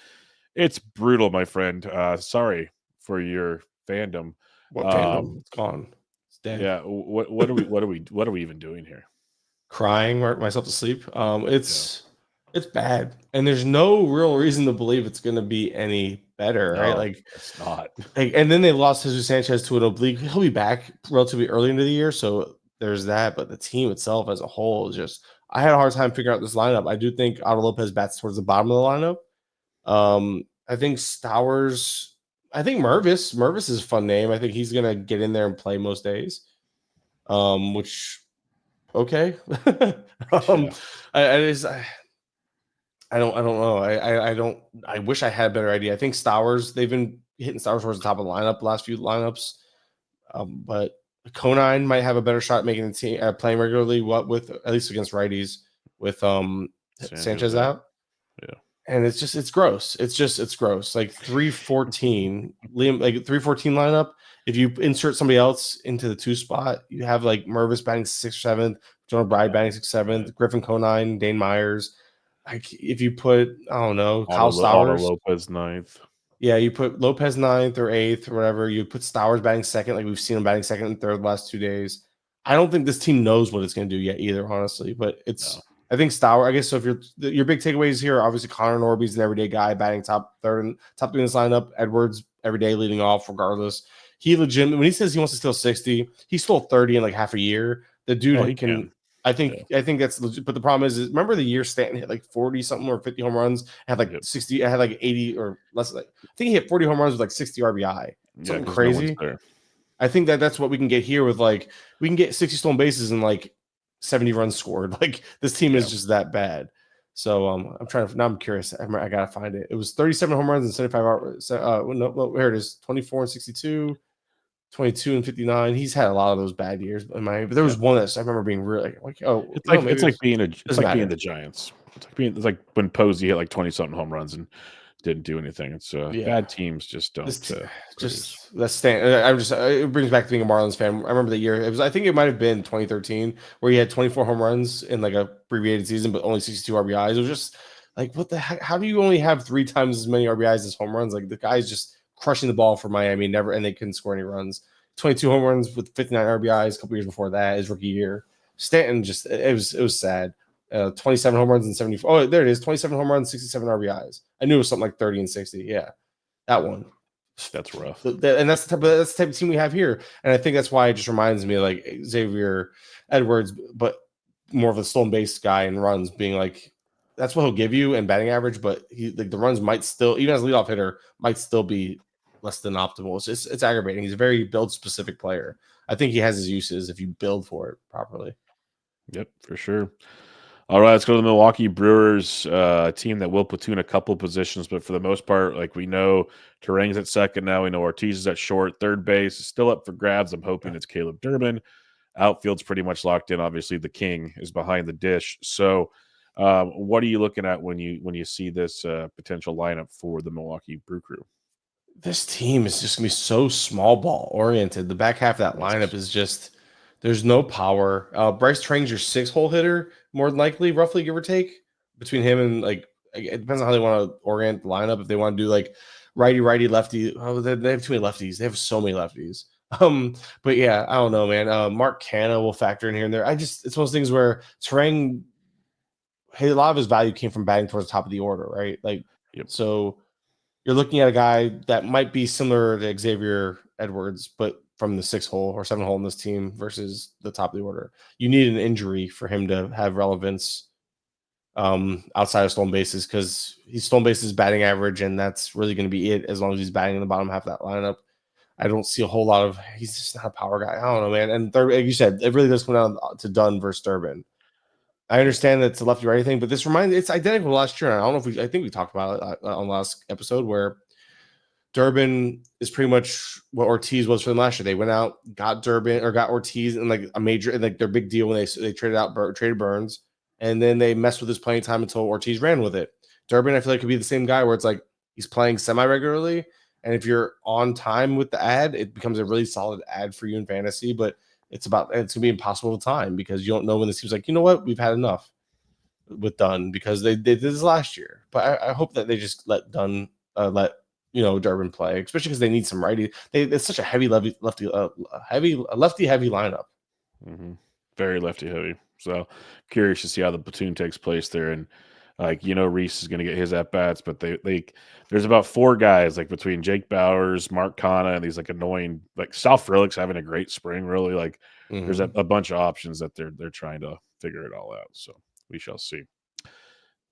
it's brutal, my friend. Sorry for your fandom. What fandom? It's gone. It's dead. Yeah. What are we even doing here? Crying myself to sleep. It's bad, and there's no real reason to believe it's going to be any better, right? Like, it's not. And then they lost Jesus Sanchez to an oblique. He'll be back relatively early into the year, so there's that. But the team itself as a whole is just. I had a hard time figuring out this lineup. I do think Otto Lopez bats towards the bottom of the lineup. I think Stowers. I think Mervis is a fun name. I think he's going to get in there and play most days. Which, okay. I don't know. I wish I had a better idea. I think Stowers, they've been hitting Stowers towards the top of the lineup the last few lineups. But Conine might have a better shot at making the team playing regularly, with at least against righties with Sanchez out. Yeah. And it's gross. It's gross. Like 314, Liam, like 314 lineup. If you insert somebody else into the 2 spot, you have like Mervis batting 6th, 7th, Jonah Bride batting 6th, 7th, Griffin Conine, Dane Myers. Like if you put, I don't know, Kyle Stowers, Lopez 9th. Yeah, you put Lopez 9th or 8th or whatever. You put Stowers batting second, like we've seen him batting second and third the last 2 days. I don't think this team knows what it's going to do yet either, honestly. But I think Stowers. I guess so. If your big takeaways here, obviously Connor Norby's an everyday guy batting top 3 in this lineup. Edwards every day leading off, regardless. He legitimately, when he says he wants to steal 60, he stole 30 in like half a year. The dude he can. can. I think that's legit. But the problem is remember the year Stanton hit like 40 something or 50 home runs, had like 60, had like 80 or less. Like I think he hit 40 home runs with like 60 RBI, something Because no one's crazy. there. I think that's what we can get here with like we can get 60 stolen bases and like 70 runs scored. Like this team is just that bad. So I'm trying to now. I'm curious. I gotta find it. It was 37 home runs and 75 hours. No, here it is. 24 and 62. 22 and 59. He's had a lot of those bad years in Miami, but there was one that I remember being really like, oh, it's no, like maybe being matter. the Giants. It's like when Posey hit like 20 something home runs and didn't do anything. It's bad teams just don't produce. That's stand. I'm just it brings back to being a Marlins fan. I remember the year it was. I think it might have been 2013 where he had 24 home runs in like a abbreviated season, but only 62 RBIs. It was just like, what the heck? How do you only have 3 times as many RBIs as home runs? Like the guy's just crushing the ball for Miami, and they couldn't score any runs. 22 home runs with 59 RBIs a couple years before that, his rookie year. Stanton just it was sad. 27 home runs and 74. Oh, there it is. 27 home runs, 67 RBIs. I knew it was something like 30 and 60. Yeah, that one. That's rough. And that's the type of team we have here. And I think that's why it just reminds me of like Xavier Edwards, but more of a stolen base guy and runs being like, that's what he'll give you in batting average, but he like the runs might still, even as a leadoff hitter, might still be less than optimal. It's aggravating. He's a very build specific player. I think he has his uses if you build for it properly. Yep, for sure. All right, let's go to the Milwaukee Brewers, a team that will platoon a couple positions, but for the most part, like we know, Terang's at second now. We know Ortiz is at short. Third base is still up for grabs. I'm hoping it's Caleb Durbin. Outfield's pretty much locked in. Obviously, the king is behind the dish. So, what are you looking at when you see this potential lineup for the Milwaukee Brew Crew? This team is just gonna be so small ball oriented. The back half of that lineup is just there's no power. Bryce Trang's your 6-hole hitter, more than likely, roughly give or take. Between him and like it depends on how they want to orient the lineup. If they want to do like righty, lefty, they have too many lefties. They have so many lefties. But yeah, I don't know, man. Mark Canna will factor in here and there. It's one of those things where Terang, hey, a lot of his value came from batting towards the top of the order, right? Like, so you're looking at a guy that might be similar to Xavier Edwards, but from the 6-hole or 7-hole in this team versus the top of the order. You need an injury for him to have relevance outside of stolen bases because he's stolen bases batting average, and that's really going to be it as long as he's batting in the bottom half of that lineup. I don't see a whole lot of. He's just not a power guy. I don't know, man. And third, like you said, it really does come down to Dunn versus Durbin. I understand that it's a lefty righty thing, but it's identical to last year. I don't know if I think we talked about it on the last episode where Durbin is pretty much what Ortiz was for them last year. They went out, got Durbin or got Ortiz in like a major, like their big deal when they traded Burns, and then they messed with his playing time until Ortiz ran with it. Durbin, I feel like could be the same guy where it's like he's playing semi-regularly, and if you're on time with the ad, it becomes a really solid ad for you in fantasy. But it's gonna be impossible to time because you don't know when this team's like, you know what, we've had enough with Dunn because they did this last year. But I hope that they just let Dunn let Durbin play, especially because they need some righty. It's such a heavy lefty heavy lineup. Mm-hmm. Very lefty heavy. So curious to see how the platoon takes place there. And Reese is going to get his at bats, but there's about 4 guys like between Jake Bowers, Mark Kana, and these like annoying like Sal Frelick's having a great spring. Really, like there's a bunch of options that they're trying to figure it all out. So we shall see.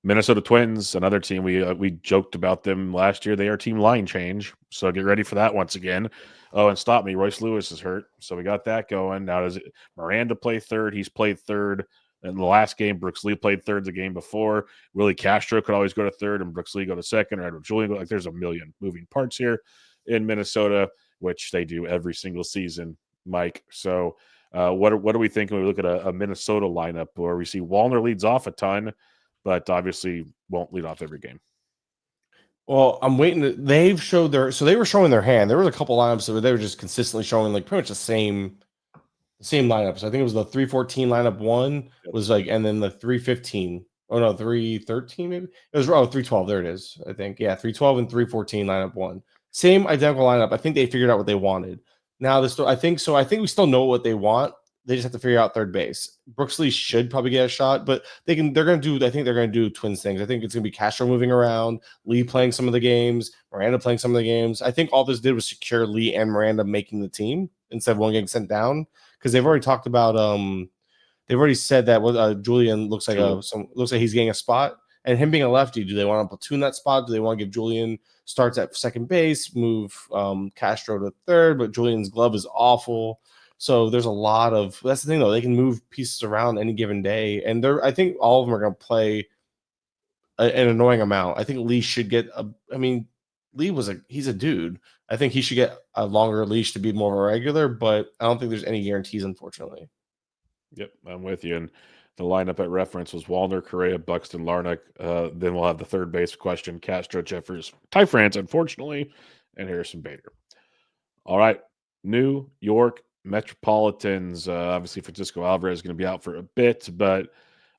Minnesota Twins, another team we joked about them last year. They are team line change, so get ready for that once again. Oh, and stop me, Royce Lewis is hurt, so we got that going. Now does Miranda play third? He's played third in the last game. Brooks Lee played third the game before. Willie Castro could always go to third, and Brooks Lee go to second, or Edward Julian. Like there's a million moving parts here in Minnesota, which they do every single season, Mike. So what are we thinking when we look at a Minnesota lineup where we see Wallner leads off a ton, but obviously won't lead off every game? Well, I'm waiting. They were showing their hand. There was a couple lineups where they were just consistently showing like pretty much the same lineups. I think it was the 314 lineup one was like, and then the 315. Oh no, 313 maybe. It was 312. There it is. I think 312 and 314 lineup one. Same identical lineup. I think they figured out what they wanted. Now I think we still know what they want. They just have to figure out third base. Brooks Lee should probably get a shot, but they're going to do. I think they're going to do Twins things. I think it's going to be Castro moving around, Lee playing some of the games, Miranda playing some of the games. I think all this did was secure Lee and Miranda making the team instead of one getting sent down, because they've already talked about. They've already said that Julian looks like looks like he's getting a spot, and him being a lefty. Do they want to platoon that spot? Do they want to give Julian starts at second base, move Castro to third? But Julian's glove is awful. So there's a lot of, that's the thing though, they can move pieces around any given day, and I think all of them are going to play an annoying amount. I think Lee should get he's a dude. I think he should get a longer leash to be more of a regular, but I don't think there's any guarantees, unfortunately. Yep, I'm with you. And the lineup at reference was Wallner, Correa, Buxton, Larnach. Then we'll have the third base question: Castro, Jeffers, Ty France, unfortunately, and Harrison Bader. All right, New York Metropolitans. Obviously, Francisco Alvarez is going to be out for a bit, but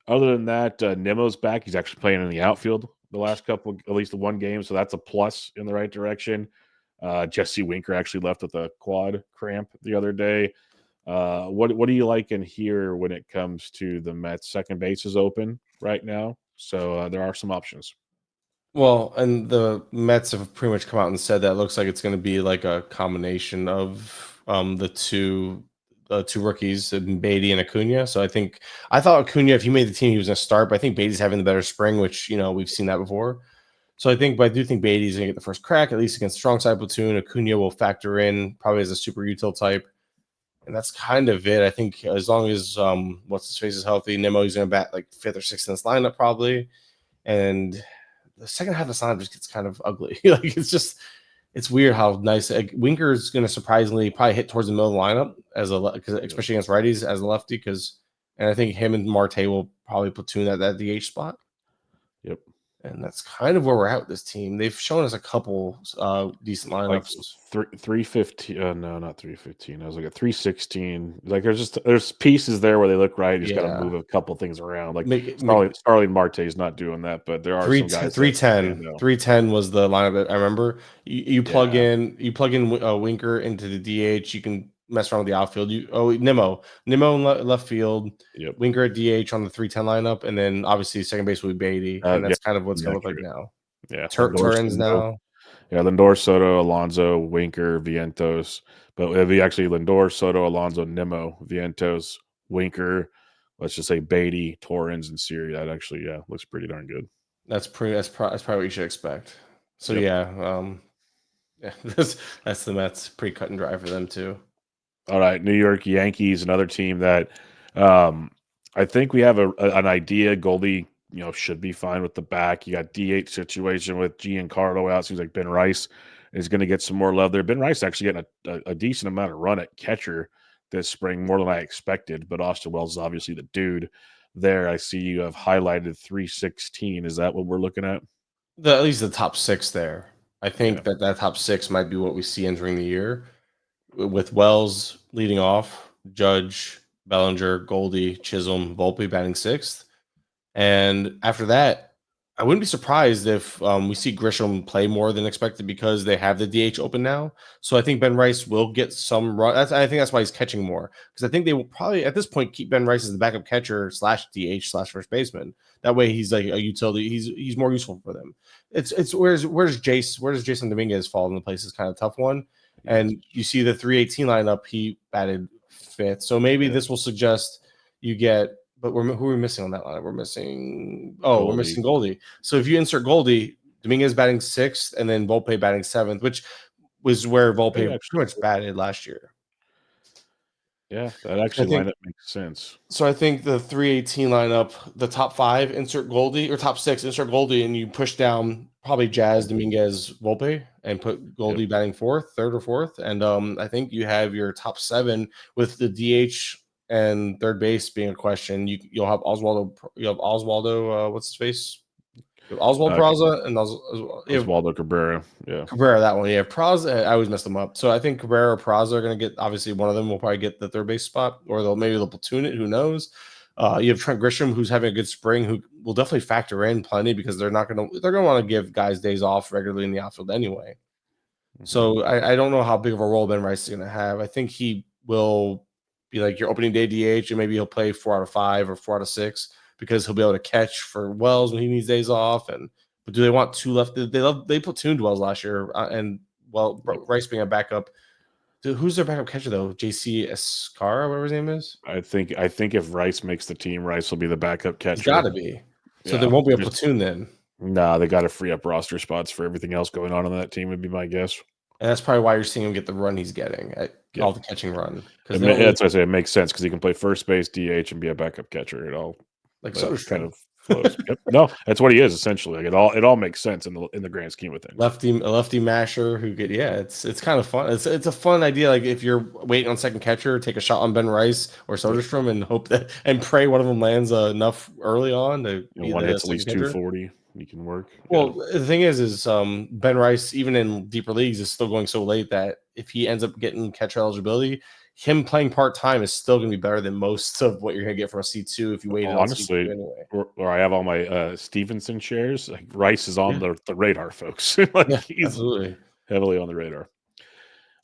other than that, Nemo's back. He's actually playing in the outfield the last couple, at least the one game, so that's a plus in the right direction. Jesse Winker actually left with a quad cramp the other day. What do you like in here when it comes to the Mets? Second base is open right now, so there are some options. Well, and the Mets have pretty much come out and said that it looks like it's going to be like a combination of the two rookies, Beatty and Acuna. So I thought Acuna, if he made the team, he was going to start. But I think Beatty's having the better spring, which we've seen that before. So but I do think Beatty's going to get the first crack, at least against strong side platoon. Acuna will factor in probably as a super util type. And that's kind of it. I think as long as what's his face is healthy, Nemo's going to bat like fifth or sixth in this lineup probably. And the second half of the lineup just gets kind of ugly. It's weird how nice Winker is going to surprisingly probably hit towards the middle of the lineup especially against righties as a lefty, and I think him and Marte will probably platoon at that DH spot. Yep. And that's kind of where we're at with this team. They've shown us a couple decent lineups. Like 315. No, not 315. I was like at 316. Like there's pieces there where they look right. You just got to move a couple things around. Like Starling Marte is not doing that, but there are some guys. 310 was the lineup that I remember. You plug in Winker into the DH. You can mess around with the outfield. Nemo in left field. Yep. Winker at DH on the 310 lineup, and then obviously second base will be Beatty, and that's kind of what's going to look like now. Yeah, Turns now. Yeah, Lindor, Soto, Alonso, Winker, Vientos. But it'll be actually Lindor, Soto, Alonso, Nemo, Vientos, Winker. Let's just say Beatty, Torrens, and Siri. That actually, looks pretty darn good. That's probably what you should expect. So that's the Mets. Pretty cut and dry for them too. All right, New York Yankees, another team that I think we have an idea. Goldie, should be fine with the back. You got DH situation with Giancarlo out. Seems like Ben Rice is going to get some more love there. Ben Rice actually getting a decent amount of run at catcher this spring, more than I expected. But Austin Wells is obviously the dude there. I see you have highlighted 316. Is that what we're looking at? At least the top six there. I think that top six might be what we see entering the year, with Wells leading off, Judge, Bellinger, Goldie, Chisholm, Volpe batting sixth. And after that, I wouldn't be surprised if we see Grisham play more than expected, because they have the DH open now. So I think Ben Rice will get some run. I think that's why he's catching more, because I think they will probably at this point keep Ben Rice as the backup catcher / DH / first baseman. That way he's like a utility. He's more useful for them. It's where does Jason Dominguez fall in the place is kind of a tough one. And you see the 318 lineup, he batted fifth. So maybe this will suggest you get, but who are we missing on that lineup? We're missing Goldie. So if you insert Goldie, Dominguez batting sixth, and then Volpe batting seventh, which was where Volpe pretty much batted last year. Yeah, that actually lineup makes sense. So I think the 318 lineup, the top five, insert Goldie, or top six, insert Goldie, and you push down probably Jazz, Dominguez, Volpe, and put Goldie batting third or fourth. And I think you have your top seven with the DH and third base being a question. You'll have Oswaldo. What's his face? Oswald Peraza and Oswaldo Cabrera. Yeah. Cabrera, that one. Yeah. Peraza, I always mess them up. So I think Cabrera or Peraza are going to get, obviously one of them will probably get the third base spot, or maybe they'll platoon it. Who knows? You have Trent Grisham, who's having a good spring, who will definitely factor in plenty, because they're going to want to give guys days off regularly in the outfield anyway. Mm-hmm. So I don't know how big of a role Ben Rice is going to have. I think he will be like your opening day DH, and maybe he'll play 4 out of 5 or 4 out of 6 because he'll be able to catch for Wells when he needs days off. But do they want 2 left? They platooned Wells last year, and Rice being a backup. Who's their backup catcher though? JC Escara, whatever his name is. I think if Rice makes the team, Rice will be the backup catcher. He's got to be. So Yeah. there won't be a platoon then. Nah, they got to free up roster spots for everything else going on that team, would be my guess. And that's probably why you're seeing him get the run he's getting, all the catching run. That's why I say it makes sense because he can play first base, DH, and be a backup catcher. It all kind of flows. Yep. No, that's what he is essentially. Like it all makes sense in the grand scheme of things. A lefty masher who get it's kind of fun. It's a fun idea. Like if you're waiting on second catcher, take a shot on Ben Rice or Soderstrom and hope that and pray one of them lands enough early on to be one hits at least catcher. 240. You can work. Well, the thing is Ben Rice, even in deeper leagues, is still going so late that if he ends up getting catcher eligibility, him playing part-time is still going to be better than most of what you're going to get from a C2 if you wait honestly, or I have all my Stevenson shares. Like Rice is on the radar, folks. He's absolutely heavily on the radar.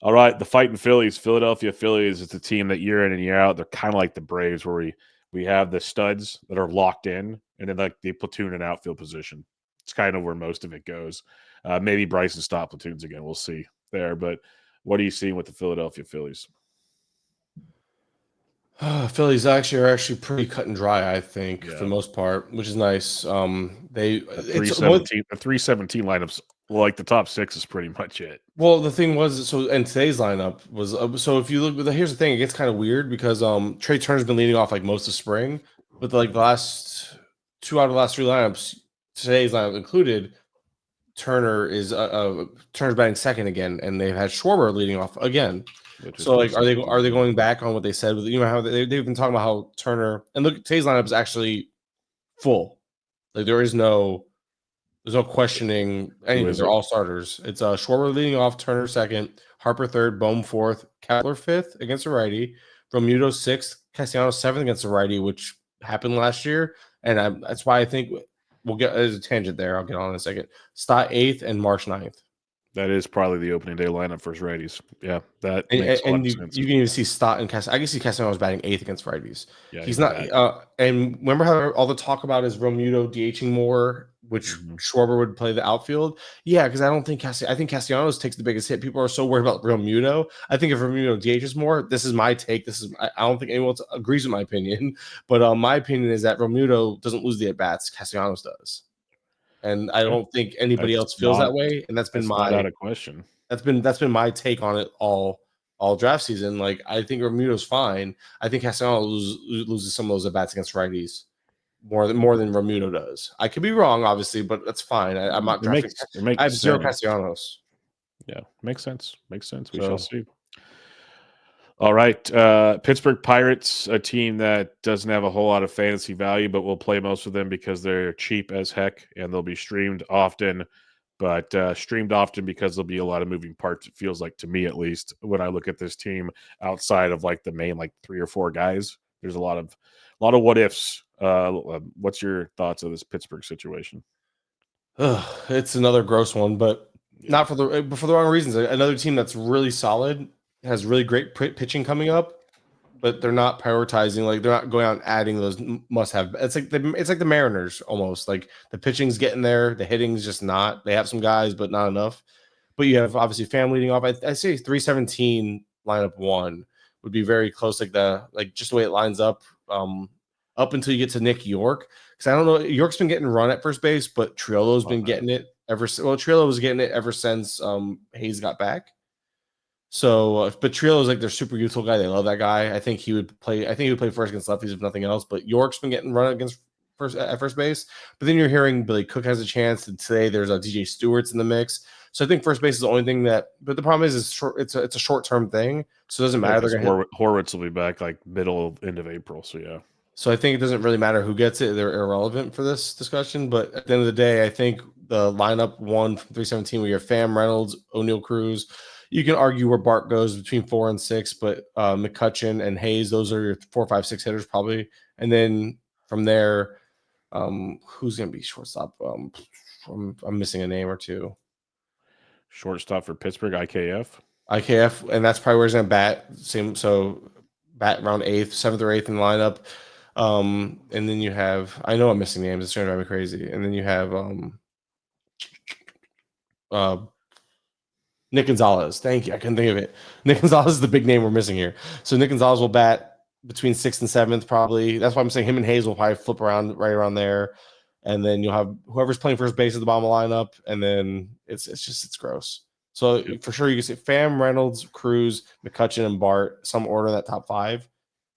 All right, the fighting Phillies, Philadelphia Phillies, is a team that year in and year out, they're kind of like the Braves, where we have the studs that are locked in, and then like they platoon an outfield position. It's kind of where most of it goes. Maybe Bryson Stott platoons again. We'll see there. But what are you seeing with the Philadelphia Phillies? Phillies are actually pretty cut and dry, I think, for the most part, which is nice. The 317 lineups, like the top 6 is pretty much it. Well, the thing was, and today's lineup was so if you look, here's the thing, it gets kind of weird because Trey Turner's been leading off like most of spring, but like the last 2 out of the last 3 lineups, today's lineup included, Turner's batting second again, and they've had Schwarber leading off again. So like, are they going back on what they said with how they've been talking about how Turner, and look, today's lineup is actually full. Like there's no questioning anything. They're all starters. It's Schwarber leading off, Turner second, Harper third, Bohm fourth, Kepler fifth against a righty, Romuto sixth, Castellanos seventh against a righty, which happened last year, and that's why I think we'll get as a tangent there. I'll get on in a second. Stott eighth and Marsh ninth. That is probably the opening day lineup for righties. Yeah, that makes a lot of sense. You can even see Stott and Castellanos. I can see Castellanos batting eighth against righties. Yeah, he's not. And remember how all the talk about is Romuto DHing more, which Schwarber would play the outfield. Yeah, because I don't think I think Castellanos takes the biggest hit. People are so worried about Romuto. I think if Romuto DHs more, this is my take. I don't think anyone else agrees with my opinion, but my opinion is that Romuto doesn't lose the at bats. Castellanos does. And I don't think anybody else feels that way. And that's been not out of question. That's been my take on it all draft season. Like I think Romuto's fine. I think Castellanos loses some of those at bats against righties more than Romuto does. I could be wrong, obviously, but that's fine. I'm not drafting. I have 0 Castellanos. Yeah, makes sense. We shall see. All right, Pittsburgh Pirates, a team that doesn't have a whole lot of fantasy value, but we'll play most of them because they're cheap as heck and they'll be streamed often. But streamed often because there'll be a lot of moving parts. It feels like, to me at least, when I look at this team outside of like the main 3 or 4 guys, there's a lot of what ifs. What's your thoughts of this Pittsburgh situation? It's another gross one, but not for the wrong reasons. Another team that's really solid, has really great pitching coming up, but they're not prioritizing. Like they're not going out and adding those must-have. It's like the Mariners almost. Like the pitching's getting there, the hitting's just not. They have some guys, but not enough. But you have obviously Pham leading off. I say 317 lineup 1 would be very close. Like just the way it lines up. Up until you get to Nick York, because I don't know, York's been getting run at first base, but Triolo's been getting it Triolo was getting it ever since Hayes got back. So, but Triolo's like their super youthful guy. They love that guy. I think he would play first against lefties if nothing else. But York's been getting run against at first base. But then you're hearing Billy Cook has a chance, and today there's a DJ Stewart's in the mix. So I think first base is the only thing that. But the problem is it's a short term thing, so it doesn't matter. They're gonna Horwitz will be back like end of April. So yeah. So I think it doesn't really matter who gets it. They're irrelevant for this discussion. But at the end of the day, I think the lineup 1 from 317, where you have Pham, Reynolds, O'Neill, Cruz. You can argue where Bart goes between 4 and 6, but McCutchen and Hayes, those are your 4, 5, 6 hitters probably. And then from there, who's going to be shortstop? I'm missing a name or two. Shortstop for Pittsburgh, IKF. And that's probably where he's going to bat. bat around 8th, 7th or 8th in the lineup. And then you have, I know I'm missing names. It's going to drive me crazy. And then you have Nick Gonzalez. Thank you. I couldn't think of it. Nick Gonzalez is the big name we're missing here. So Nick Gonzalez will bat between 6th and 7th, probably. That's why I'm saying him and Hayes will probably flip around right around there. And then you'll have whoever's playing first base at the bottom of the lineup. And then it's gross. So for sure, you can say Pham, Reynolds, Cruz, McCutchen, and Bart, some order in that top 5.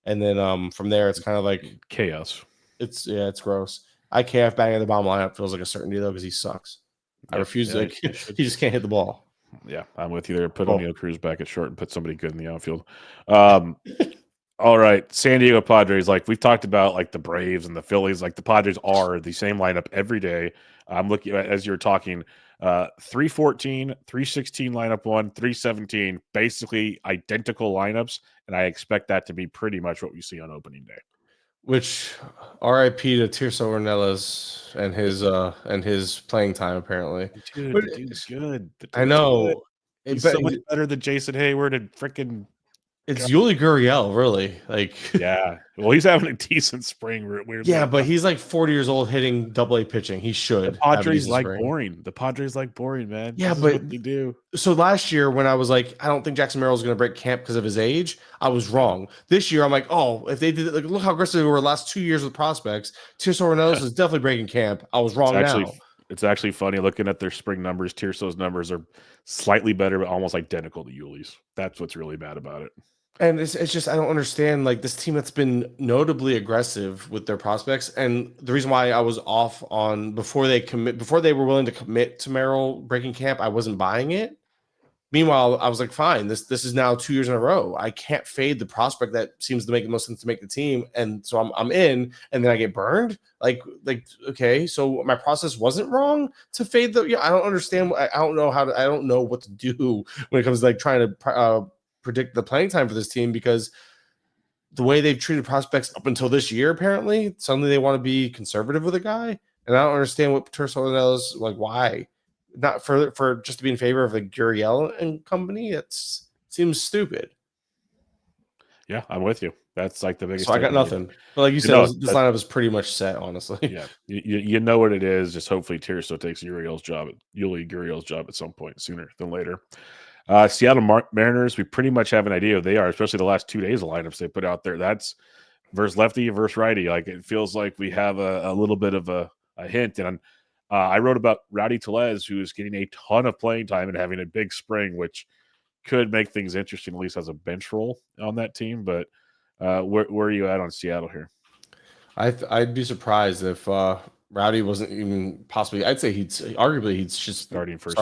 And then from there, it's kind of like chaos. It's gross. IKF batting at the bottom lineup feels like a certainty though because he sucks. I refuse to. He just can't hit the ball. Yeah, I'm with you there. Put O'Neill Cruz back at short and put somebody good in the outfield. All right, San Diego Padres. Like we've talked about, like the Braves and the Phillies. Like the Padres are the same lineup every day. I'm looking at, as you're talking, 314, 316 lineup 1, 317, basically identical lineups, and I expect that to be pretty much what we see on opening day. Which RIP to Tirso Ornelas and his playing time apparently. Dude, the dude's good. I know. Good. He's so much better than Jason Hayward and freaking. It's Yuli Gurriel, really. Like, yeah. Well, he's having a decent spring. Weirdly. Yeah, but he's like 40 years old hitting AA pitching. He should. The Padres like boring. The Padres like boring, man. Yeah, but what they do. So last year, when I was like, I don't think Jackson Merrill's going to break camp because of his age, I was wrong. This year, I'm like, oh, if they did, like, look how aggressive they were the last 2 years with prospects. Tirso Ornelas is definitely breaking camp. I was wrong now. It's actually funny looking at their spring numbers. Tirso's numbers are slightly better, but almost identical to Yuli's. That's what's really bad about it. And it's just, I don't understand, like, this team that's been notably aggressive with their prospects. And the reason why I was off on before they were willing to commit to Merrill breaking camp, I wasn't buying it. Meanwhile, I was like, fine, this is now 2 years in a row. I can't fade the prospect that seems to make the most sense to make the team. And so I'm in, and then I get burned. Like, okay, so my process wasn't wrong to fade the, I don't understand. I don't know what to do when it comes to like trying to predict the playing time for this team, because the way they've treated prospects up until this year, apparently suddenly they want to be conservative with a guy, and I don't understand what Tirso Ornelas, like, why not for just to be in favor of the Gurriel and company. It seems stupid. Yeah, I'm with you. That's like the biggest. So I got nothing. But like you said, this lineup is pretty much set, honestly. Yeah, you know what it is. Just hopefully Tirso takes Yuli Gurriel's job at some point sooner than later. Seattle Mariners, we pretty much have an idea who they are, especially the last 2 days of lineups they put out there. That's versus lefty versus righty. Like, it feels like we have a little bit of a hint. And I wrote about Rowdy Tellez, who is getting a ton of playing time and having a big spring, which could make things interesting, at least as a bench role on that team. But where are you at on Seattle here? I'd be surprised if Rowdy wasn't even possibly. I'd say he's just starting first.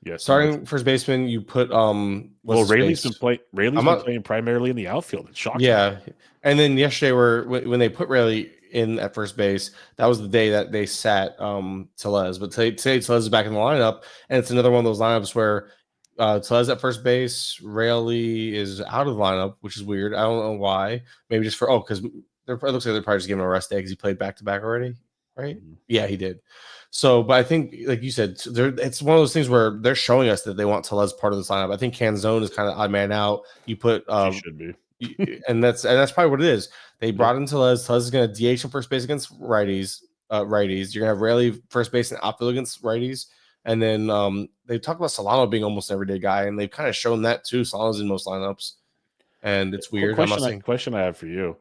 Yes, starting first baseman. You put Rayleigh's been playing primarily in the outfield. It's shocking. Yeah, and then yesterday, when they put Rayleigh in at first base, that was the day that they sat Tellez. But today Tellez is back in the lineup, and it's another one of those lineups where Tellez at first base, Rayleigh is out of the lineup, which is weird. I don't know why. Maybe just because it looks like they're probably just giving him a rest day because he played back to back already, right? Mm-hmm. Yeah, he did. So, but I think, like you said, it's one of those things where they're showing us that they want Tellez part of this lineup. I think Canzone is kind of odd man out. You put, he should be, and that's probably what it is. They brought in Tellez. Tellez is going to DH on first base against righties. You're going to have Rayleigh first base and outfield against righties, and then they talk about Solano being almost everyday guy, and they've kind of shown that too. Solano's in most lineups, and it's weird. Question I have for you.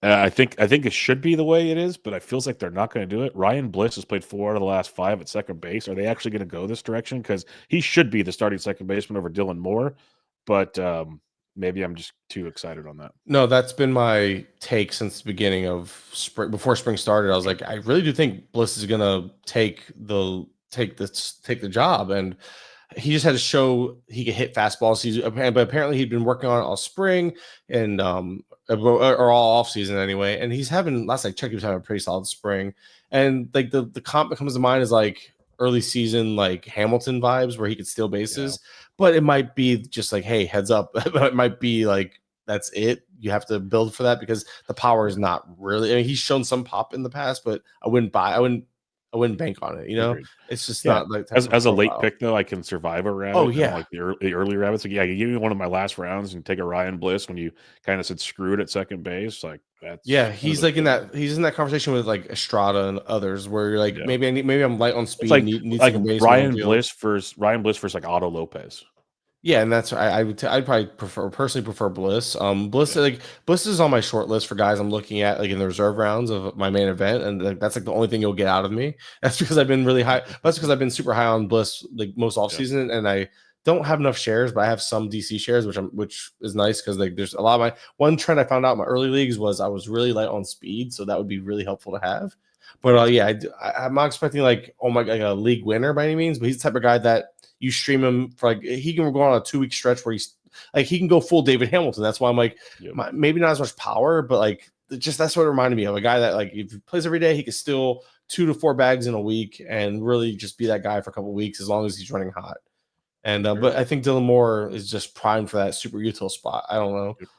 I think it should be the way it is, but it feels like they're not going to do it. Ryan Bliss has played 4 out of the last 5 at second base. Are they actually going to go this direction? Because he should be the starting second baseman over Dylan Moore, but maybe I'm just too excited on that. No, that's been my take since the beginning of spring. Before spring started, I was like, I really do think Bliss is going to take the job, and he just had to show he could hit fastballs. But apparently he'd been working on it all spring and or all off season anyway. And he's having, last I checked, he was having a pretty solid spring. And like the comp that comes to mind is like early season, like Hamilton vibes where he could steal bases. Yeah. But it might be just like, hey, heads up. It might be like, that's it. You have to build for that because the power is not really. I mean, he's shown some pop in the past, but I wouldn't I wouldn't bank on it. Agreed. It's just Yeah. not like type of As a late profile. pick though, I can survive a Oh rabbit. I don't yeah, like the early rabbits. Like, yeah, you give me one of my last rounds and take a Ryan Bliss when you kind of said screw it at second base. Like yeah. that's kind of He's a like in given. that. He's in that conversation with like Estrada and others, where you're like, Yeah. maybe I'm light on It's speed, like need second base, middle infield. Ryan Bliss versus like Otto Lopez. Yeah, and that's I'd probably personally prefer Bliss. Yeah. Bliss is on my short list for guys I'm looking at like in the reserve rounds of my main event, and like, that's like the only thing you'll get out of me. That's because I've been really high. That's because I've been super high on Bliss like most Yeah. offseason, and I don't have enough shares, but I have some DC shares, which is nice because like there's a lot of my one trend I found out in my early leagues was I was really light on speed, so that would be really helpful to have. But Speed's yeah, good. I'm not expecting like oh my like a league winner by any means, but he's the type of guy that you stream him for like he can go on a 2 week stretch where he's like he can go full David Hamilton. That's why I'm like Yep. maybe not as much power, but like just that's what it reminded me of a guy that like if he plays every day, he could steal 2 to 4 bags in a week and really just be that guy for a couple of weeks as long as he's running hot. And Sure. but I think Dylan Moore is just primed for that super util spot. I don't know. Yep.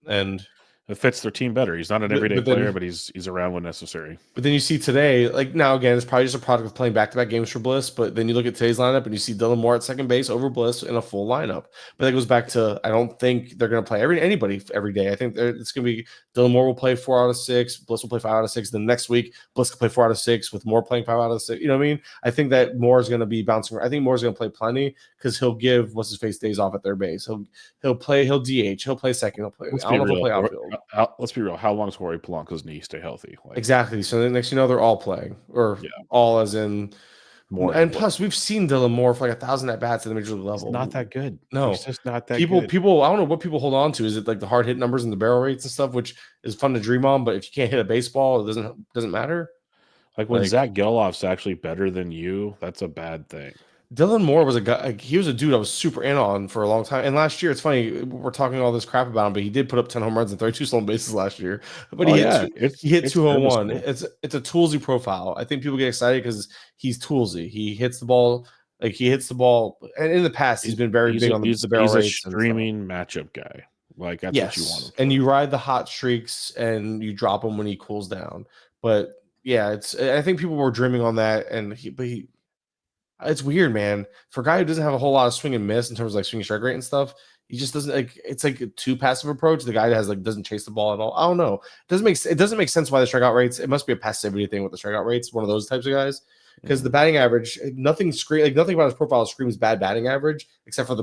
And It fits their team better. He's not an everyday but player, then but he's around when necessary. But then you see today, like now again, it's probably just a product of playing back-to-back games for Bliss. But then you look at today's lineup and you see Dylan Moore at second base over Bliss in a full lineup. But that goes back to I don't think they're going to play anybody every day. I think it's going to be Dylan Moore will play 4 out of 6, Bliss will play 5 out of 6. Then next week, Bliss can play 4 out of 6 with Moore playing 5 out of 6. You know what I mean? I think Yep. that Moore is going to be bouncing. I think Moore's going to play plenty because he'll give what's his face days off at third base. He'll DH, he'll play second, he'll play. Let's I don't be know if he'll real. play outfield. Let's be real. How long is Jorge Polanco's knee stay healthy? Like, Exactly. So then next you know they're all playing, or yeah, all as in, more than and play. plus we've seen Dylan Moore for like 1,000 at bats at the major league He's not level. that good. He's No, just not that people good. people I don't know what people hold on to. Is it like the hard hit numbers and the barrel rates and stuff, which is fun to dream on, but if you can't hit a baseball, it doesn't matter. Like when Like Zach Geloff's actually better than you, that's a bad thing. Dylan Moore was a guy. Like, he was a dude I was super in on for a long time. And last year, it's funny we're talking all this crap about him, but he did put up 10 home runs and 32 stolen bases last year. But Oh yeah, he hit it's 201. serviceable. It's a toolsy profile. I think people get excited because he's toolsy. He hits the ball he hits the ball. And in the past, he's been very big on the barrel He's a rates and stuff. streaming matchup guy. Like that's what you want Yes, him and for. you ride the hot streaks and you drop him when he cools down. But yeah, it's I think people were dreaming on that, and he it's weird, man. For a guy who doesn't have a whole lot of swing and miss in terms of like swing strike rate and stuff, he just doesn't like. It's like a too passive approach. The guy that has like doesn't chase the ball at all. I don't know. It doesn't make sense why the strikeout rates. It must be a passivity thing with the strikeout rates. One of those types of guys. Because the Mhm. batting average, nothing about his profile screams bad batting average except for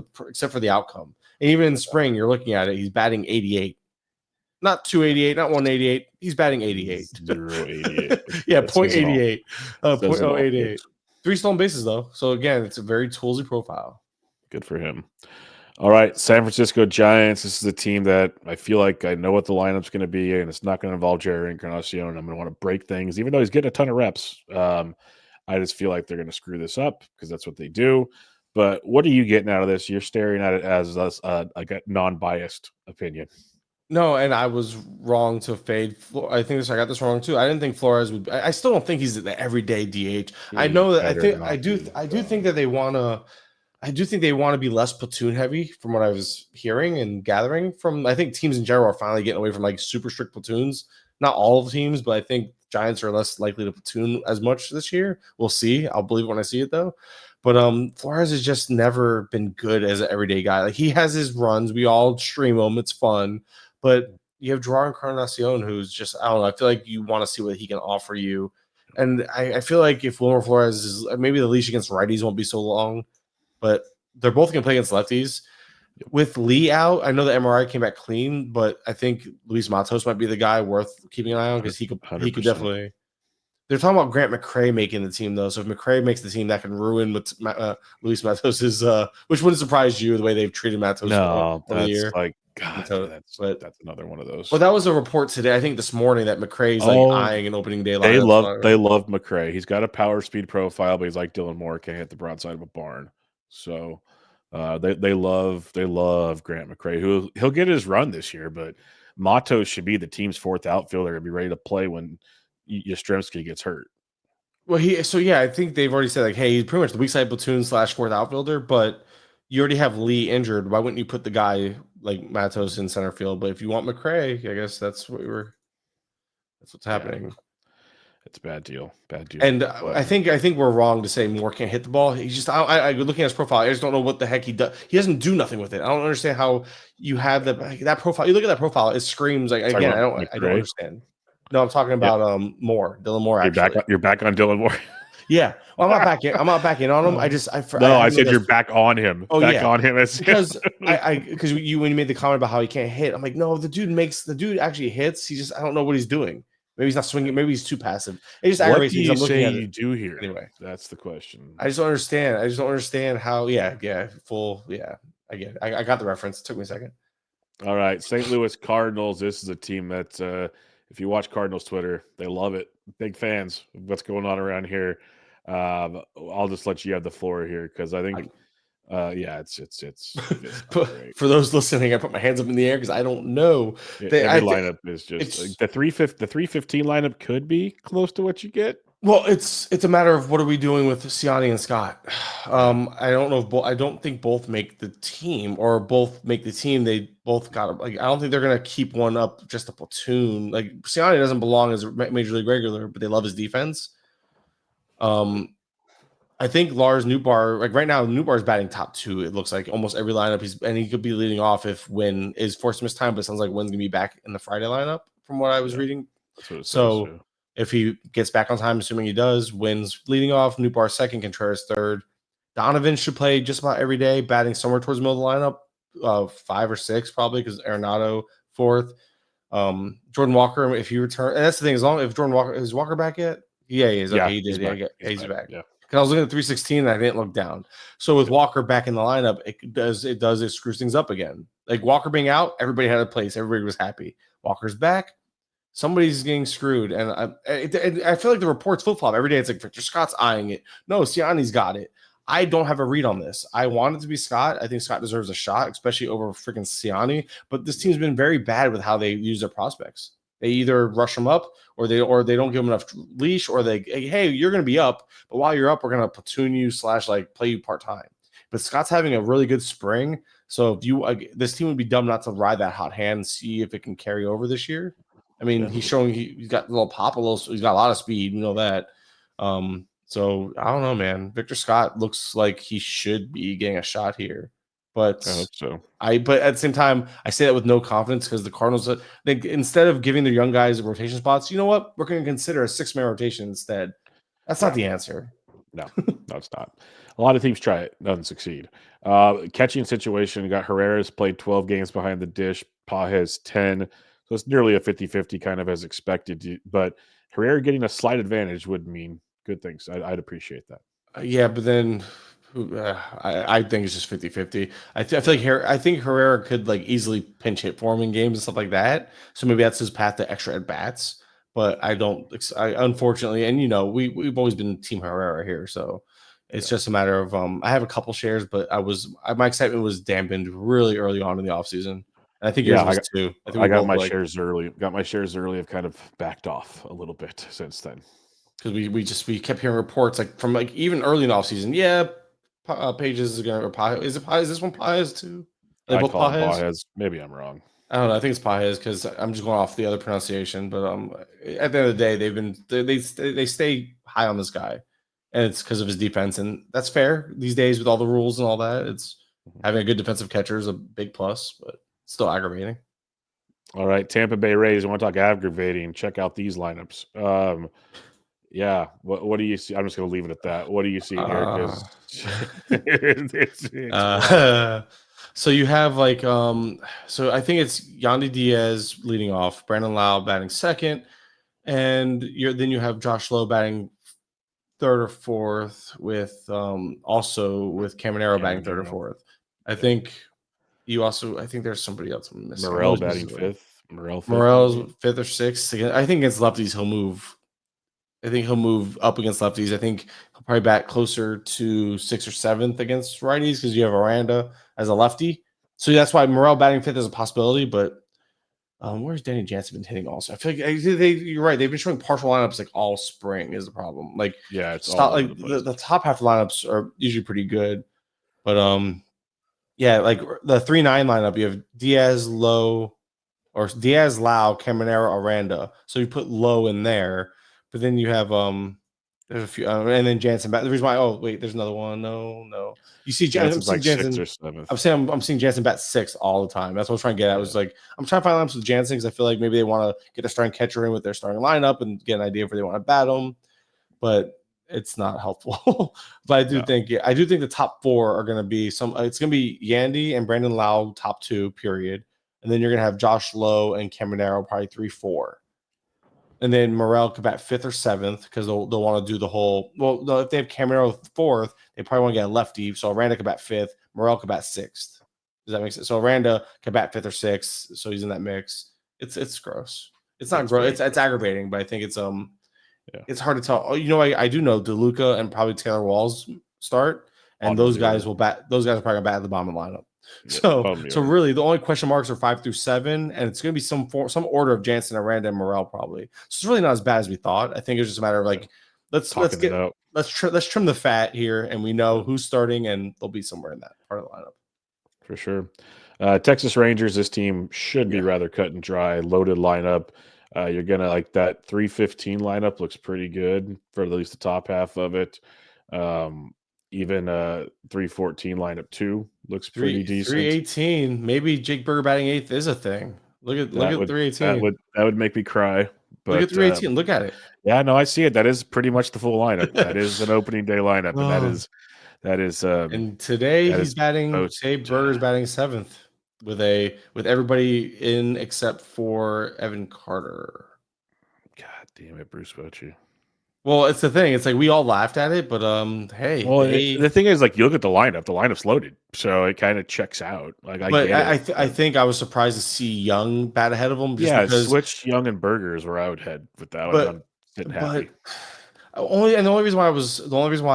the outcome. And even in spring, you're looking at it, he's batting 88, not 288, not 188. He's batting 88. 0.88. Yeah, That point says it eighty all. eight, Says point it oh all, eight eight. folks. 3 stolen bases though. So again, it's a very toolsy profile. Good for him. All right, San Francisco Giants. This is a team that I feel like I know what the lineup's going to be, and it's not going to involve Jerry Encarnacion. I'm going to want to break things, even though he's getting a ton of reps. I just feel like they're going to screw this up because that's what they do. But what are you getting out of this? You're staring at it as like a non-biased opinion. No, and I was wrong to fade. I got this wrong too. I didn't think Flores would. I still don't think he's the everyday DH. I He know that. better not be. I do think that they want to. I do think they want to be less platoon heavy from what I was hearing and gathering from. I think teams in general are finally getting away from like super strict platoons. Not all of the teams, but I think Giants are less likely to platoon as much this year. We'll see. I'll believe it when I see it though. But Flores has just never been good as an everyday guy. Like he has his runs. We all stream them. It's fun. But you have Gerard Encarnacion, who's just I don't know. I feel like you want to see what he can offer you. And I feel like if Wilmer Flores is maybe the leash against righties won't be so long, but they're both going to play against lefties. Yep. With Lee out, I know the MRI came back clean, but I think Luis Matos might be the guy worth keeping an eye on because he could 100%. definitely. They're talking about Grant McCray making the team though, so if McCray makes the team, that can ruin Luis Matos's. Which wouldn't surprise you the way they've treated Matos No, over the that's year. like God. Matos, but That's another one of those. well, that was a report today. I think this morning that McCray's like Oh, eyeing an opening day lineup. they love McCray. He's got a power speed profile, but he's like Dylan Moore, can't hit the broadside of a barn. So they love Grant McCray, who he'll get his run this year, but Matos should be the team's fourth outfielder and be ready to play when Yastrzemski gets hurt. Well, I think they've already said like, hey, he's pretty much the weak side platoon / fourth outfielder, but you already have Lee injured. Why wouldn't you put the guy like Matos in center field? But if you want McCray, I guess that's what's Yeah. happening. It's a bad deal. Bad deal. And I think we're wrong to say Moore can't hit the ball. He's just I looking at his profile. I just don't know what the heck he does. He doesn't do nothing with it. I don't understand how you have that profile. You look at that profile. It screams like again. I don't understand. No, I'm talking about Moore, Dylan Moore. Actually, you're back on Dylan Moore. Yeah, well, I'm not back in on him. I said you're back on him. Oh, back on him because because when you made the comment about how he can't hit, I'm like, no, the dude actually hits. He just I don't know what he's doing. Maybe he's not swinging. Maybe he's too passive. It just aggravates me. What do you say you do here? Anyway, that's the question. I just don't understand. I just don't understand how. Yeah, full. Yeah, I get it. I got the reference. It took me a second. All right, St. Louis Cardinals. This is a team that, if you watch Cardinals Twitter, they love it. Big fans of what's going on around here. I'll just let you have the floor here because I think, it's for those listening, I put my hands up in the air because I don't know. Every lineup is just like, the 315 lineup could be close to what you get. Well, it's a matter of what are we doing with Siani and Scott. I don't know if I don't think both make the team or both make the team. They both got I don't think they're gonna keep one up just a platoon. Like Siani doesn't belong as a major league regular, but they love his defense. I think Lars Nootbaar, like right now, Nootbaar's batting top 2. It looks like almost every lineup he could be leading off if Wynn is forced to miss time, but it sounds like Wynn's gonna be back in the Friday lineup from what I was reading. That's what it so. Says, If he gets back on time, assuming he does, Wynn's leading off, Nootbaar second, Contreras third. Donovan should play just about every day, batting somewhere towards the middle of the lineup, 5 or 6 probably because Arenado fourth. Jordan Walker, if he returns, and that's the thing, as long if Jordan Walker is Walker back yet? Yeah, he is. Okay, he did. He's back. Yeah. Because I was looking at 316 and I didn't look down. So with Walker back in the lineup, it screws things up again. Like Walker being out, everybody had a place, everybody was happy. Walker's back. Somebody's getting screwed, and I feel like the reports flip flop every day. It's like Victor Scott's eyeing it. No, Siani's got it. I don't have a read on this. I want it to be Scott. I think Scott deserves a shot, especially over freaking Siani. But this team's been very bad with how they use their prospects. They either rush them up, or they don't give them enough leash, or they hey, you're going to be up, but while you're up, we're going to platoon you / like play you part time. But Scott's having a really good spring, so if this team would be dumb not to ride that hot hand and see if it can carry over this year. I mean, he's showing he's got a little pop, he's got a lot of speed. You know that. So I don't know, man. Victor Scott looks like he should be getting a shot here, but I hope so. But at the same time, I say that with no confidence because the Cardinals, instead of giving their young guys rotation spots, you know what? We're going to consider a 6-man rotation instead. That's not the answer. No, it's not. A lot of teams try it, doesn't succeed. Catching situation, got Herrera's played 12 games behind the dish, Pages 10. So it's nearly a 50-50 kind of as expected. But Herrera getting a slight advantage would mean good things. I'd appreciate that. Yeah, but then I think it's just 50-50. I feel like I think Herrera could like easily pinch hit for him in games and stuff like that. So maybe that's his path to extra at-bats. But I unfortunately, and we've always been Team Herrera here. So it's just a matter of I have a couple shares, but my excitement was dampened really early on in the offseason. I think yours was too. I got my shares early. Got my shares early. I've kind of backed off a little bit since then because we kept hearing reports like from like even early in the offseason. Yeah, Pages is gonna. Is this one Pages too? I call it Pages. Maybe I'm wrong. I don't know. I think it's Pages because I'm just going off the other pronunciation. But at the end of the day, they stay high on this guy, and it's because of his defense, and that's fair these days with all the rules and all that. It's having a good defensive catcher is a big plus, but still aggravating. All right, Tampa Bay Rays. I want to talk aggravating. Check out these lineups. Yeah. What do you see? I'm just going to leave it at that. What do you see here? So you have like so I think it's Yandy Diaz leading off, Brandon Lau batting second, and then you have Josh Lowe batting third or fourth with also with Caminero batting third or fourth. I think there's somebody else I'm missing. Morel batting fifth. Morel's fifth or sixth. I think against lefties he'll move. I think he'll move up against lefties. I think he'll probably bat closer to 6th or 7th against righties because you have Aranda as a lefty. So that's why Morel batting fifth is a possibility. But where's Danny Jansen been hitting also? I feel like you're right. They've been showing partial lineups like all spring is the problem. Like it's not like the top half of the lineups are usually pretty good. But yeah, like the 3-9 lineup, you have Diaz, Lau, Caminero, Aranda. So you put Lowe in there. But then you have there's a few, and then Jansen bat. The reason why, oh wait, there's another one. No, you see, I'm Jansen's seeing like sixth Jansen. or seventh. I'm seeing Jansen bat 6 all the time. That's what I was trying to get at. I was like, I'm trying to find lineups with Jansen because I feel like maybe they want to get a starting catcher in with their starting lineup and get an idea of where they want to bat them, but it's not helpful. But I do think the top 4 are going to be some. It's going to be Yandy and Brandon Lau, top 2, period, and then you're going to have Josh Lowe and Caminero probably 3, 4. And then Morel could bat 5th or 7th because they'll want to do the whole. Well, no, if they have Caminero 4th, they probably want to get a lefty. So Aranda could bat 5th, Morel could bat 6th. Does that make sense? So Aranda could bat 5th or 6th, so he's in that mix. It's gross. It's not gross. It's aggravating, but I think it's it's hard to tell. Oh, you know, I do know DeLuca and probably Taylor Walls start, and those guys will bat. Those guys are probably gonna bat at the bottom of the lineup. Yeah, so really, the only question marks are 5 through 7, and it's going to be some order of Jansen, Aranda, and Morel probably. So it's really not as bad as we thought. I think it's just a matter of like let's trim the fat here, and we know who's starting, and they'll be somewhere in that part of the lineup for sure. Texas Rangers, this team should be rather cut and dry, loaded lineup. You're gonna like that 315 lineup looks pretty good for at least the top half of it. Even 314 lineup 2 looks pretty decent. 318, maybe Jake Berger batting 8th is a thing. Look at 318. That would make me cry. But look at 318. Look at it. Yeah, no, I see it. That is pretty much the full lineup. That is an opening day lineup, and that is. And today he's batting. Today Berger's batting 7th with everybody in except for Evan Carter. God damn it, Bruce Bochy. Well, it's the thing. It's like we all laughed at it, but hey. Well, the thing is, like, you look at the lineup. The lineup's loaded, so it kind of checks out. Like, I think I was surprised to see Young bat ahead of him. Switch Young and Burgers where I would head with that. I'm sitting happy. The only reason why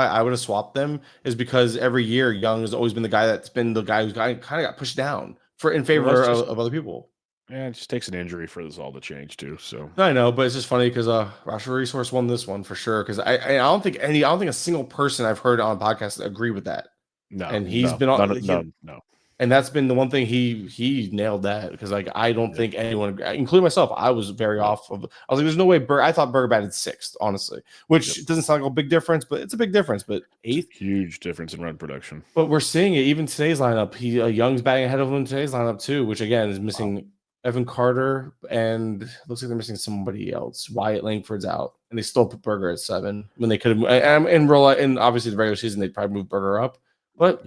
I would have swapped them is because every year Young has always been the guy that's been the guy who's kind of got pushed down in favor of other people. Yeah, it just takes an injury for this all to change too. So I know, but it's just funny because Roster Resource won this one for sure. Because I don't think a single person I've heard on podcasts agree with that. No, and he's been on no. And that's been the one thing he nailed that because like I don't think anyone, including myself, I was very off of. I was like, there's no way. I thought Berger batted 6th, honestly, which doesn't sound like a big difference, but it's a big difference. But 8th, huge difference in run production. But we're seeing it even today's lineup. Young's batting ahead of him in today's lineup too, which again is missing Evan Carter and looks like they're missing somebody else. Wyatt Langford's out, and they still put Berger at 7 when they could have. And obviously the regular season they'd probably move Berger up, but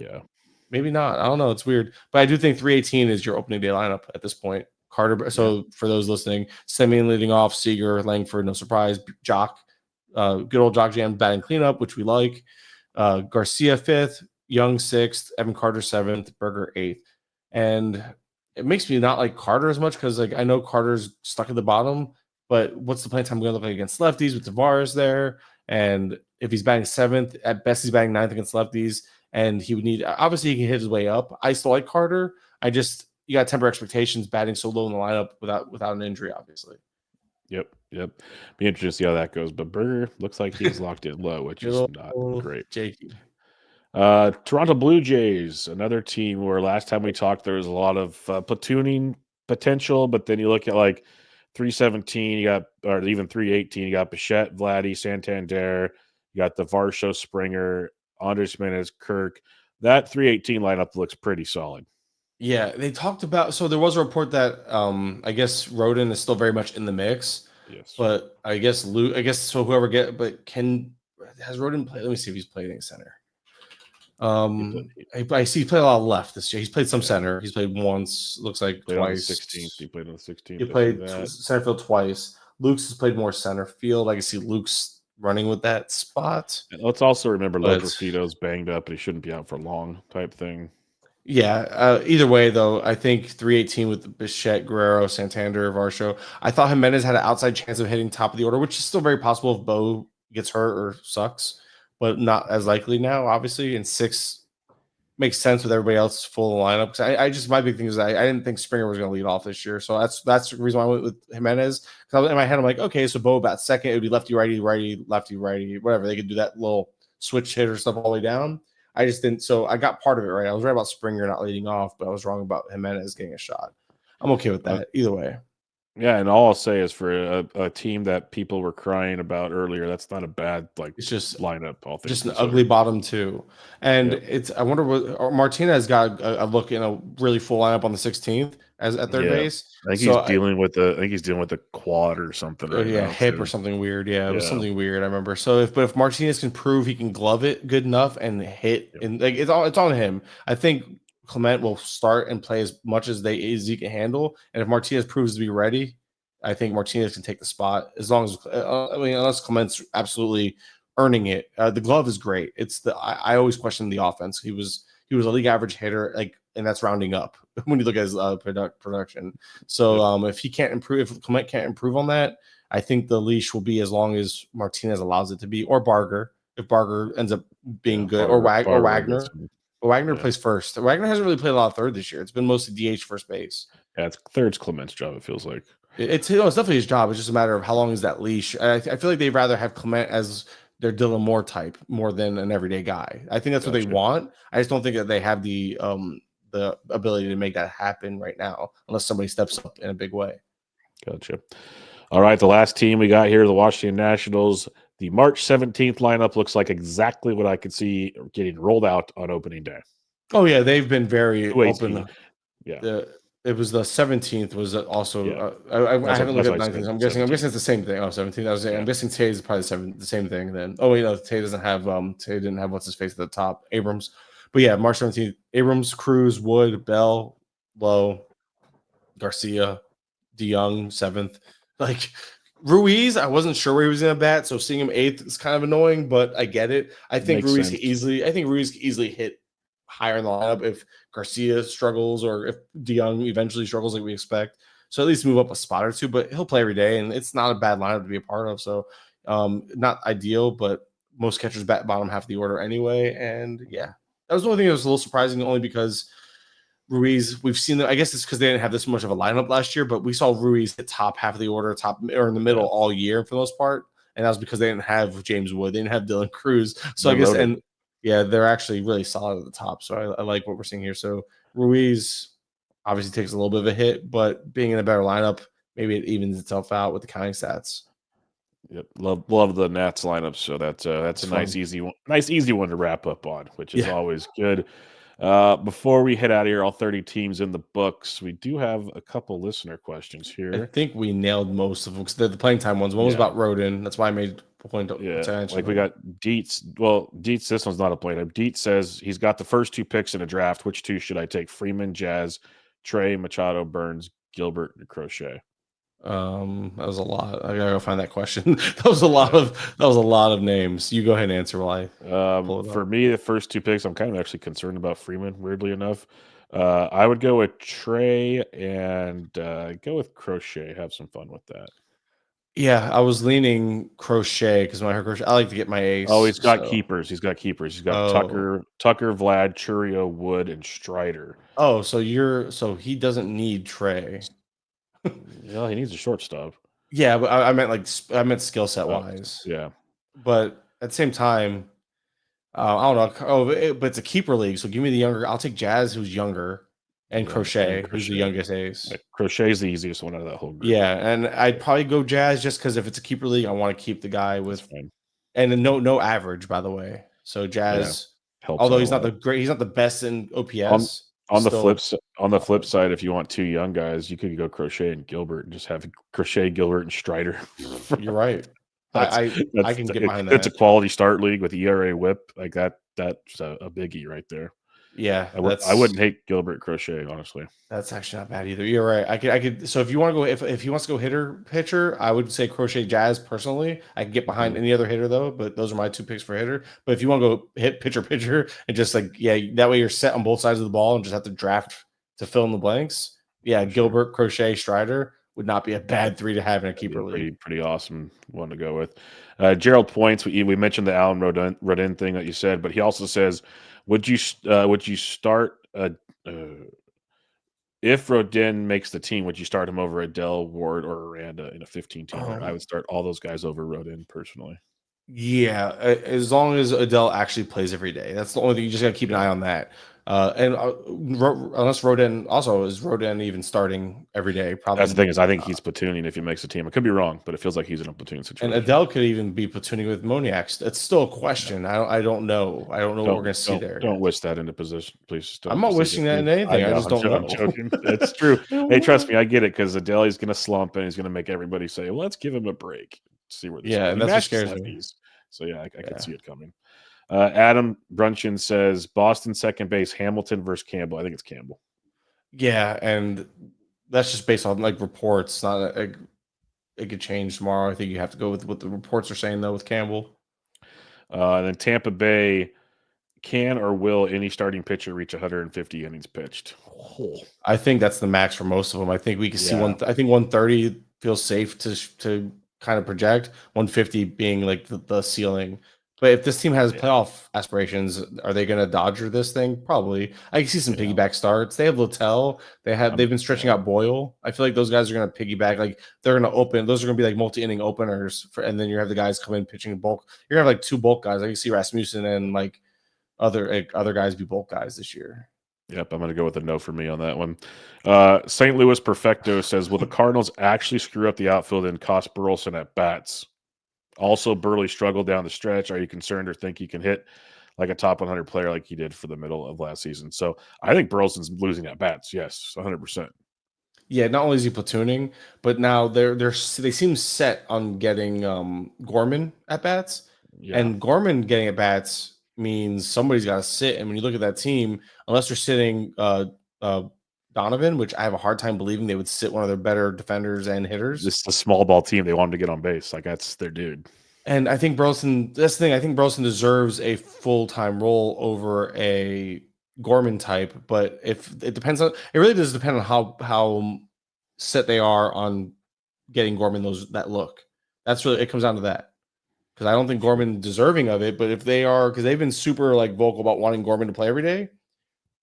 maybe not. I don't know. It's weird. But I do think 318 is your opening day lineup at this point. Carter. So for those listening, Semien leading off, Seager, Langford, no surprise. Jock, good old Jock Jam batting cleanup, which we like. Garcia 5th, Young 6th, Evan Carter 7th, Berger 8th. And it makes me not like Carter as much because like I know Carter's stuck at the bottom, but what's the playing time going to look like against lefties with Tavares there? And if he's batting 7th, at best he's batting 9th against lefties. And he would need, obviously, he can hit his way up. I still like Carter. You got to temper expectations batting so low in the lineup without an injury, obviously. Yep. Be interesting to see how that goes. But Berger looks like he's locked in low, which is not great. Jakey. Toronto Blue Jays, another team where last time we talked, there was a lot of platooning potential, but then you look at like 317, or even 318, you got Bichette, Vladdy, Santander, you got the Varsho, Springer, Andres Jimenez, Kirk. That 318 lineup looks pretty solid. Yeah, they talked about. So there was a report that I guess Rodin is still very much in the mix. Yes, but I guess so. Whoever has Rodin played? Let me see if he's played any center. I see he played a lot of left this year. He's played some center. He's played once. Looks like twice. 16th. He played on the 16th. He played center field twice. Luke's has played more center field. I can see Luke's running with that spot. And let's also remember Loperfito's banged up, but he shouldn't be out for long type thing. Yeah. Either way, though, I think 318 with Bichette, Guerrero, Santander, Varsho. I thought Jimenez had an outside chance of hitting top of the order, which is still very possible if Bo gets hurt or sucks, but not as likely now, obviously. And 6 makes sense with everybody else full lineup. Because my big thing is I didn't think Springer was going to lead off this year, so that's the reason why I went with Jimenez. Because in my head, I'm like, okay, so Bo about second, it would be lefty, righty, lefty, righty, whatever. They could do that little switch hitter stuff all the way down. I just didn't. So I got part of it right. I was right about Springer not leading off, but I was wrong about Jimenez getting a shot. I'm okay with that either way. Yeah, and all I'll say is for a team that people were crying about earlier, that's not a bad It's just lineup, all things just an ugly considered. bottom two. And Yep. it's I wonder what Martinez got a look in a really full lineup on the 16th as at third Yeah. base. I think So he's dealing with the quad or something right yeah, now hip or too. something weird. Yeah, it was Yeah. something weird. I remember. So if Martinez can prove he can glove it good enough and hit, Yep. and like it's on him. I think Clement will start and play as much as he can handle. And if Martinez proves to be ready, I think Martinez can take the spot as long as I mean unless Clement's absolutely earning it. The glove is great. It's I always question the offense. He was a league average hitter, like, and that's rounding up when you look at his production. So Yep. if he can't improve, if Clement can't improve on that, I think the leash will be as long as Martinez allows it to be, or Barger if Barger ends up being Yeah. good, or Barber will get Wagner. some. But Wagner Yeah. plays first. Wagner hasn't really played a lot of third this year. It's been mostly DH first base. Yeah, it's third's Clement's job, it feels like. It's it's definitely his job. It's just a matter of how long is that leash. I feel like they'd rather have Clement as their Dylan Moore type more than an everyday guy. I think that's what they Gotcha. want. I just don't think that they have the ability to make that happen right now unless somebody steps up in a big way. Gotcha. All right, the last team we got here, the Washington Nationals. The March 17th lineup looks like exactly what I could see getting rolled out on opening day. Oh yeah, they've been very 2 open. seed. Yeah. The It was the 17th was also Yeah. I haven't looked That's at what I 19th. said. I'm 17th. guessing it's the same thing. Oh, 17th. I'm Yeah. guessing Tay is probably the same thing then. Oh wait, no, Tay doesn't have Tay didn't have what's his face at the top. Abrams. But yeah, March 17th, Abrams, Cruz, Wood, Bell, Lowe, Garcia, DeYoung, 7th. Like Ruiz, I wasn't sure where he was gonna bat, so seeing him 8th is kind of annoying, but I get it. Makes sense. I think Ruiz could easily hit higher in the lineup if Garcia struggles or if DeYoung eventually struggles like we expect. So at least move up a spot or two, but he'll play every day, and it's not a bad lineup to be a part of. So not ideal, but most catchers bat bottom half of the order anyway. And yeah, that was the only thing that was a little surprising, only because Ruiz, we've seen them. I guess it's because they didn't have this much of a lineup last year, but we saw Ruiz hit top half of the order, top or in the middle Yeah. all year for the most part. And that was because they didn't have James Wood, they didn't have Dylan Cruz. So I They guess, wrote it. and yeah, they're actually really solid at the top. So I like what we're seeing here. So Ruiz obviously takes a little bit of a hit, but being in a better lineup, maybe it evens itself out with the counting stats. Yep. Love the Nats lineup. So that's It's a fun. nice easy one to wrap up on, which is Yeah. always good. Before we head out of here, all 30 teams in the books. We do have a couple listener questions I here. think we nailed most of them because they're the playing time ones. One was Yeah. about Rodin. That's why I made a point Yeah, to answer like we them. got Dietz. Well, Dietz, this one's not a play. Dietz says he's got the first 2 picks in a draft. Which 2 should I take? Freeman, Jazz, Trey, Machado, Burns, Gilbert, and Crochet. That was a lot. I gotta go find that question. Yeah. That was a lot of names. You go ahead and answer while I pull it For up. me, the first 2 picks, I'm kind of actually concerned about Freeman. Weirdly enough, I would go with Trey and go with Crochet. Have some fun with that. Yeah, I was leaning Crochet because when I heard Crochet, I like to get my Oh, ace. he's got So keepers. He's got keepers. He's got oh Tucker, Vlad, Churio, Wood, and Strider. so he doesn't need Trey. Yeah, he needs a shortstop. Yeah, but I meant I meant skill set Oh, wise. yeah. But at the same time, I don't know. Oh, but it's a keeper league, so give me the younger. I'll take Jazz, who's younger, and Yeah, and Crochet, who's the Crochet. youngest ace. Like, Crochet's the easiest one out of that whole group. Yeah, and I'd probably go Jazz just because if it's a keeper league, I want to keep the guy That's with fine. and then no average, by the way. So Yeah, Jazz, helps although out a lot. he's not the best in On OPS. on He's the still on the flip solid. side, if you want 2 young guys, you could go Crochet and Gilbert and just have Crochet, Gilbert, and Strider. You're right. That's I that's can get behind it's a that. quality start league with ERA whip like that. That's a biggie right there. Yeah, I wouldn't hate Gilbert Crochet honestly. that's actually not bad either. You're right. I could. So if you want to go, if he wants to go hitter pitcher, I would say Crochet Jazz personally. I can get behind Mhm. any other hitter though, but those are my 2 picks for hitter. But if you want to go hit pitcher and just like yeah, that way you're set on both sides of the ball and just have to draft to fill in the blanks. Yeah, For sure. Gilbert, Crochet, Strider would not be a bad 3 to have in a That'd be keeper a league. pretty awesome one to go with. Gerald points. We mentioned the Alan Rodin thing that you said, but he also says, would you start if Rodin makes the team? Would you start him over Adele, Ward, or Aranda in a 15 teamer? I Um, would start all those guys over Rodin personally. yeah, as long as Adele actually plays every day, that's the only thing you just got to keep an Yeah, eye on that. Unless Rodin even starting every day? Probably. That's the thing is, I think he's platooning if he makes a team. I could be wrong, but it feels like he's in a platoon And situation. Adele could even be platooning with Moniak. It's still a question. I don't know. I don't know what we're going to see there. Don't wish that into position, please. I'm not wishing that in anything. I just don't know. I'm joking. It's true. Hey, trust me, I get it because Adele is going to slump and he's going to make everybody say, well, let's give him a break. See where this goes. And He that's what matches scares me. lefties. So yeah, I could see it coming. Adam Brunchin says Boston second base, Hamilton versus Campbell. I think it's Campbell. Yeah, and that's just based on like reports. Not it could change tomorrow. I think you have to go with what the reports are saying though with Campbell. And then Tampa Bay, can or will any starting pitcher reach 150 innings pitched? Oh. I think that's the max for most of them. I think we can see I think 130 feels safe to kind of project. 150 being like the ceiling. But if this team has playoff aspirations, are they going to Dodger this thing? Probably. I can see some piggyback starts. They have Littell. They've been stretching out Boyle. I feel like those guys are going to piggyback. Like they're going to open. Those are going to be like multi-inning openers. And then you have the guys come in pitching bulk. You're going to have like two bulk guys. I can see Rasmussen and like other guys be bulk guys this year. Yep, I'm going to go with a no for me on that one. St. Louis Perfecto says, will the Cardinals actually screw up the outfield and cost Burleson at bats? Also, Burley struggled down the stretch. Are you concerned or think he can hit like a top 100 player like he did for the middle of last season? So I think Burleson's losing at bats. Yes, 100%. Yeah, not only is he platooning, but now they seem set on getting Gorman at bats. Yeah. And Gorman getting at bats means somebody's got to sit. And when you look at that team, unless they're sitting Donovan, which I have a hard time believing they would sit one of their better defenders and hitters. This is a small ball team. They want him to get on base. Like that's their dude. And I think Burleson, that's the thing. I think Burleson deserves a full-time role over a Gorman type. But if it depends on, it really does depend on how set they are on getting Gorman that look. That's really, it comes down to that. Because I don't think Gorman deserving of it, but if they are, because they've been super like vocal about wanting Gorman to play every day,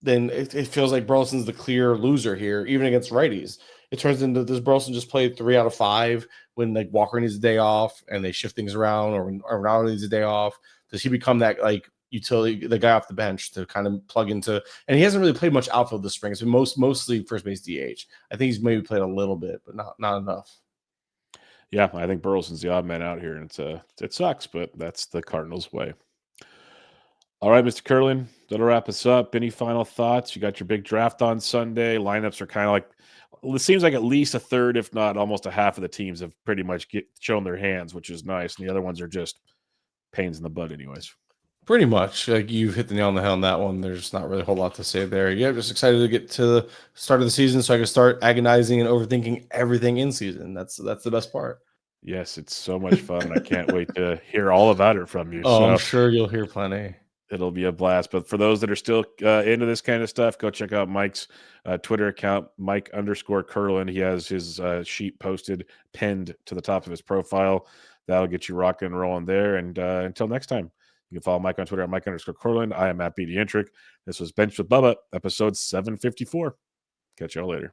then it feels like Burleson's the clear loser here, even against righties. It turns into, does Burleson just play 3 out of 5 when like Walker needs a day off and they shift things around, or when Ronaldo needs a day off? Does he become that like utility, the guy off the bench to kind of plug into? And he hasn't really played much outfield this spring. It's been mostly first base DH. I think he's maybe played a little bit, but not enough. Yeah, I think Burleson's the odd man out here, and it sucks, but that's the Cardinals' way. All right, Mr. Kurland, that'll wrap us up. Any final thoughts? You got your big draft on Sunday. Lineups are kind of like, it seems like at least a third, if not almost a half of the teams have pretty much shown their hands, which is nice. And the other ones are just pains in the butt anyways. Pretty much. Like you've hit the nail on the head on that one. There's not really a whole lot to say there. Yeah, just excited to get to the start of the season so I can start agonizing and overthinking everything in season. That's the best part. Yes, it's so much fun, and I can't wait to hear all about it from you. Oh, I'm sure you'll hear plenty. It'll be a blast. But for those that are still into this kind of stuff, go check out Mike's Twitter account, Mike_Kurland. He has his sheet posted, pinned to the top of his profile. That'll get you rocking and rolling there. And until next time, you can follow Mike on Twitter at Mike_Kurland. I am Matt B. Dientrich. This was Bench with Bubba, episode 754. Catch y'all later.